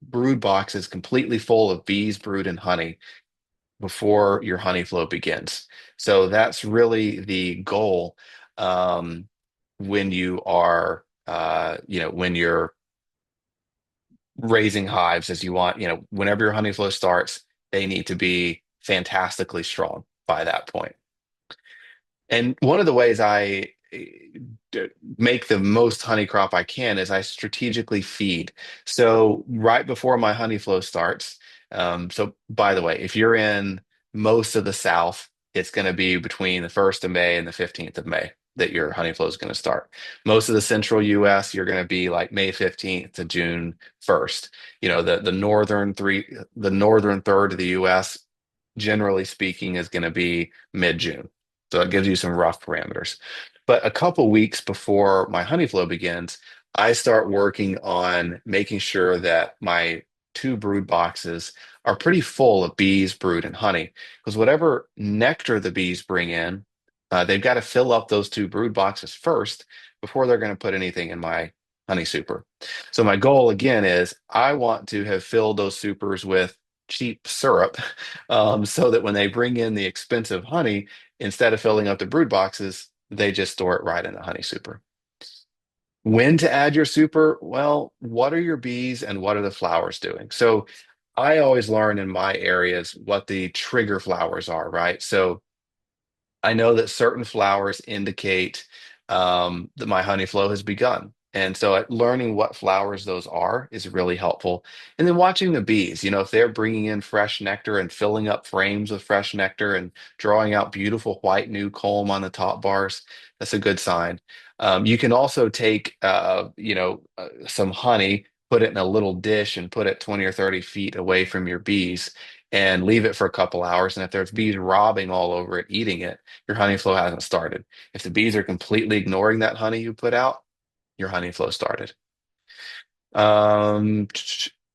brood boxes completely full of bees, brood, and honey before your honey flow begins. So that's really the goal. When you're raising hives as you want, whenever your honey flow starts, they need to be fantastically strong by that point. And one of the ways I make the most honey crop I can is I strategically feed. So right before my honey flow starts, So by the way, if you're in most of the South, it's going to be between the 1st of May and the 15th of May that your honey flow is going to start. Most of the central US, you're going to be like May 15th to June 1st. The northern third of the US, generally speaking, is going to be mid-June. So it gives you some rough parameters. But a couple weeks before my honey flow begins, I start working on making sure that my two brood boxes are pretty full of bees, brood, and honey. Because whatever nectar the bees bring in, they've got to fill up those two brood boxes first before they're going to put anything in my honey super. So my goal again is I want to have filled those supers with cheap syrup, so that when they bring in the expensive honey, instead of filling up the brood boxes, they just store it right in the honey super. When to add your super? Well, what are your bees and what are the flowers doing? So I always learn in my areas what the trigger flowers are, right? So I know that certain flowers indicate that my honey flow has begun. And so learning what flowers those are is really helpful. And then watching the bees, if they're bringing in fresh nectar and filling up frames with fresh nectar and drawing out beautiful white new comb on the top bars, that's a good sign. You can also take, some honey, put it in a little dish and put it 20 or 30 feet away from your bees and leave it for a couple hours. And if there's bees robbing all over it, eating it, your honey flow hasn't started. If the bees are completely ignoring that honey you put out, your honey flow started. Um,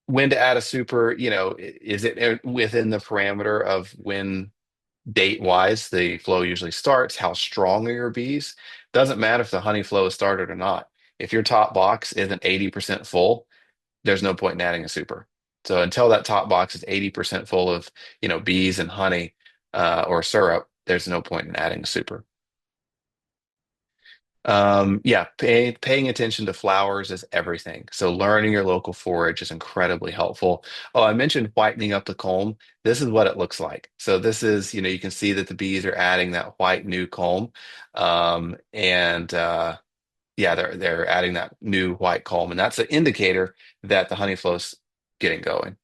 when to add a super, is it within the parameter of when date wise the flow usually starts? How strong are your bees? Doesn't matter if the honey flow is started or not. If your top box isn't 80% full, there's no point in adding a super. So until that top box is 80% full of, bees and honey, or syrup, there's no point in adding a super. Yeah, paying attention to flowers is everything. So learning your local forage is incredibly helpful. Oh, I mentioned whitening up the comb. This is what it looks like. So this is, you can see that the bees are adding that white new comb. And yeah, they're adding that new white comb, and that's an indicator that the honey flow's getting going.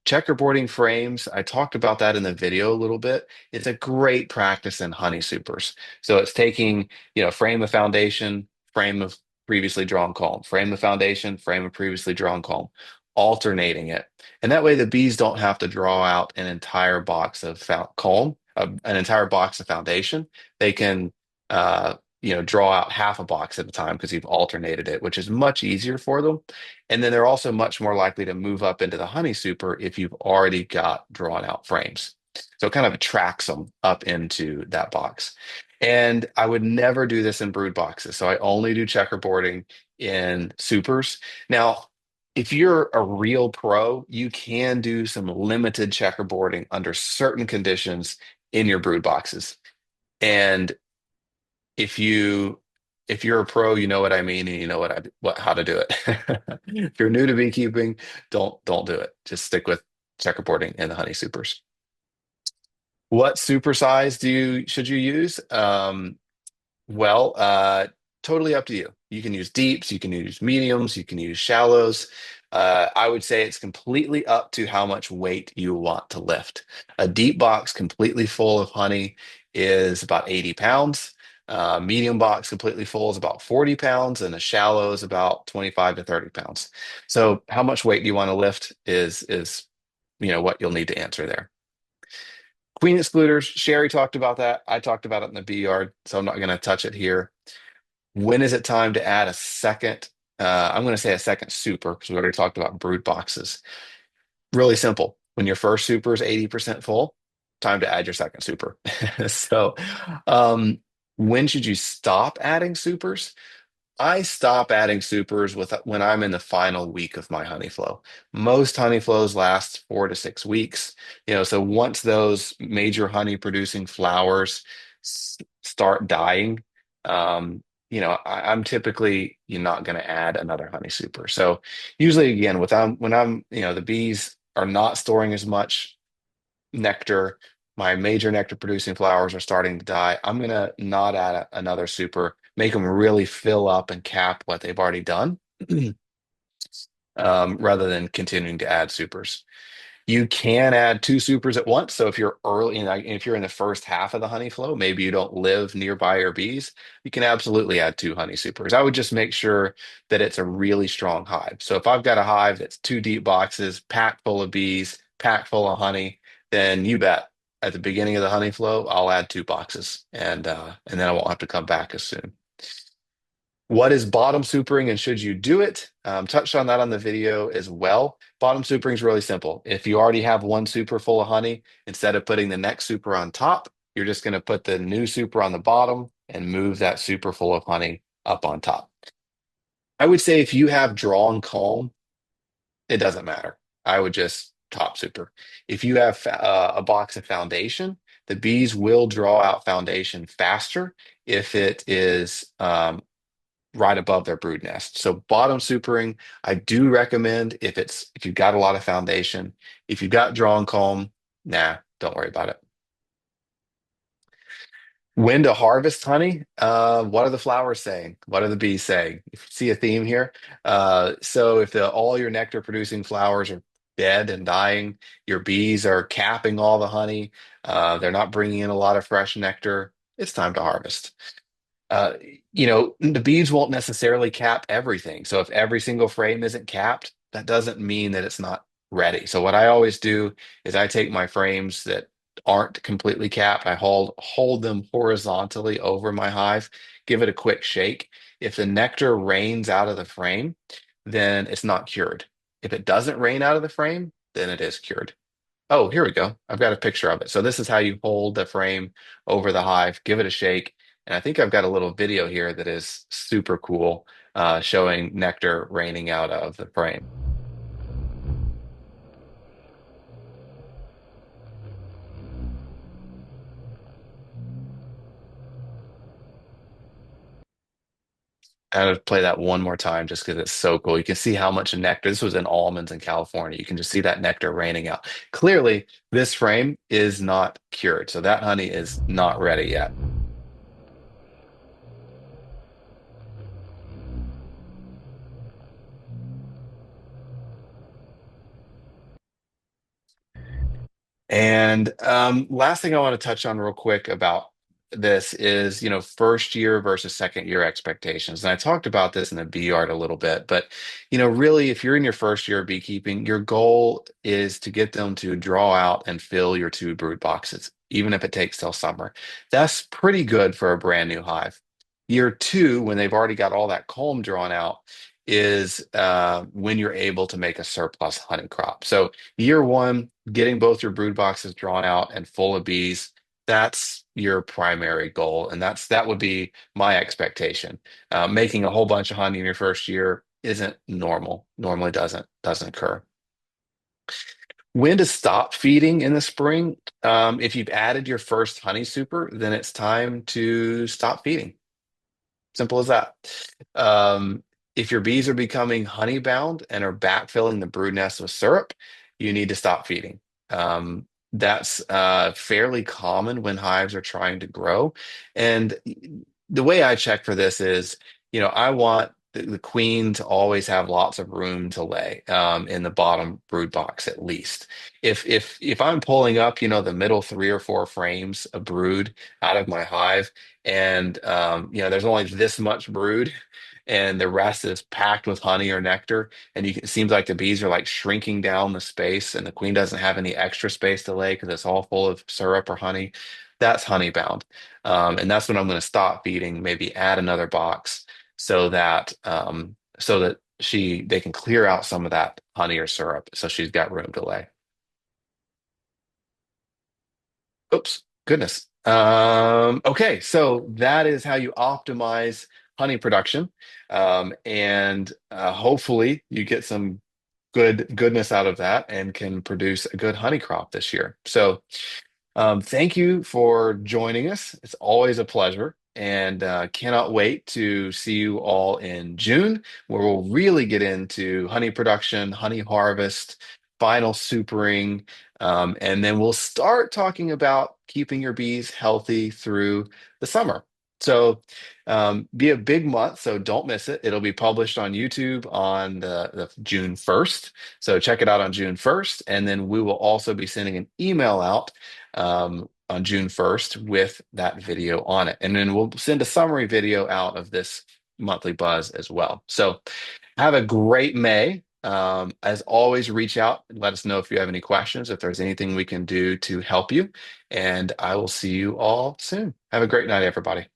Checkerboarding frames, I talked about that in the video a little bit. It's a great practice in honey supers. So it's taking, frame of foundation, frame of previously drawn comb, frame of foundation, frame of previously drawn comb, alternating it. And that way the bees don't have to draw out an entire box of comb, an entire box of foundation. They can, draw out half a box at a time because you've alternated it, which is much easier for them. And then they're also much more likely to move up into the honey super if you've already got drawn out frames. So it kind of attracts them up into that box. And I would never do this in brood boxes. So I only do checkerboarding in supers. Now, if you're a real pro, you can do some limited checkerboarding under certain conditions in your brood boxes. And if you if you're a pro, you know what I mean, and you know how to do it. If you're new to beekeeping, don't do it. Just stick with checkerboarding and the honey supers. What super size should you use? Well, totally up to you. You can use deeps, you can use mediums, you can use shallows. I would say it's completely up to how much weight you want to lift. A deep box completely full of honey is about 80 pounds. Medium box completely full is about 40 pounds, and a shallow is about 25 to 30 pounds. So how much weight do you want to lift is what you'll need to answer there. Queen excluders, Sherry talked about that. I talked about it in the bee yard, so I'm not going to touch it here. When is it time to add a second? I'm going to say a second super because we already talked about brood boxes. Really simple. When your first super is 80% full, time to add your second super. So, when should you stop adding supers? I stop adding supers when I'm in the final week of my honey flow. Most honey flows last 4 to 6 weeks. So once those major honey producing flowers start dying, I'm typically you're not going to add another honey super. So usually again, the bees are not storing as much nectar. My major nectar producing flowers are starting to die. I'm going to not add another super, make them really fill up and cap what they've already done. rather than continuing to add supers. You can add two supers at once. So if you're early, if you're in the first half of the honey flow, maybe you don't live nearby your bees, you can absolutely add two honey supers. I would just make sure that it's a really strong hive. So if I've got a hive that's two deep boxes, packed full of bees, packed full of honey, then you bet at the beginning of the honey flow, I'll add two boxes, and then I won't have to come back as soon. What is bottom supering and should you do it? Touched on that on the video as well. Bottom supering is really simple. If you already have one super full of honey, instead of putting the next super on top, you're just going to put the new super on the bottom and move that super full of honey up on top. I would say if you have drawn comb, it doesn't matter. I would just top super. If you have a box of foundation, the bees will draw out foundation faster if it is right above their brood nest. So bottom supering, I do recommend if you've got a lot of foundation. If you've got drawn comb, nah, don't worry about it. When to harvest honey? What are the flowers saying? What are the bees saying? If you see a theme here, so if all your nectar producing flowers are dead and dying, your bees are capping all the honey, they're not bringing in a lot of fresh nectar, it's time to harvest. uh, the beads won't necessarily cap everything. So if every single frame isn't capped, that doesn't mean that it's not ready. So what I always do is I take my frames that aren't completely capped, I hold them horizontally over my hive, give it a quick shake. If the nectar rains out of the frame, then it's not cured. If it doesn't rain out of the frame, then it is cured. Oh, here we go. I've got a picture of it. So this is how you hold the frame over the hive, give it a shake. And I think I've got a little video here that is super cool, showing nectar raining out of the frame. I'm gonna play that one more time just because it's so cool. You can see how much nectar. This was in almonds in California. You can just see that nectar raining out. Clearly, this frame is not cured. So that honey is not ready yet. And last thing I want to touch on real quick about this is, first year versus second year expectations. And I talked about this in the bee yard a little bit, but, really, if you're in your first year of beekeeping, your goal is to get them to draw out and fill your two brood boxes, even if it takes till summer. That's pretty good for a brand new hive. Year two, when they've already got all that comb drawn out, is when you're able to make a surplus honey crop. So year one, getting both your brood boxes drawn out and full of bees, that's your primary goal. And that would be my expectation. Making a whole bunch of honey in your first year isn't normal. Normally doesn't occur. When to stop feeding in the spring? If you've added your first honey super, then it's time to stop feeding. Simple as that. If your bees are becoming honey bound and are backfilling the brood nest with syrup, you need to stop feeding. That's fairly common when hives are trying to grow. And the way I check for this is, I want the queen to always have lots of room to lay in the bottom brood box at least. If I'm pulling up, the middle three or four frames of brood out of my hive, and there's only this much brood and the rest is packed with honey or nectar, and it seems like the bees are like shrinking down the space and the queen doesn't have any extra space to lay because it's all full of syrup or honey, that's honey bound. And that's when I'm going to stop feeding, maybe add another box so that they can clear out some of that honey or syrup so she's got room to lay. Oops, goodness. Okay, so that is how you optimize honey production. And hopefully you get some goodness out of that and can produce a good honey crop this year. So thank you for joining us. It's always a pleasure, and cannot wait to see you all in June, where we'll really get into honey production, honey harvest, final supering, and then we'll start talking about keeping your bees healthy through the summer. So be a big month, so don't miss it. It'll be published on YouTube on the June 1st. So check it out on June 1st. And then we will also be sending an email out on June 1st with that video on it. And then we'll send a summary video out of this monthly buzz as well. So have a great May. As always, reach out and let us know if you have any questions, if there's anything we can do to help you. And I will see you all soon. Have a great night, everybody.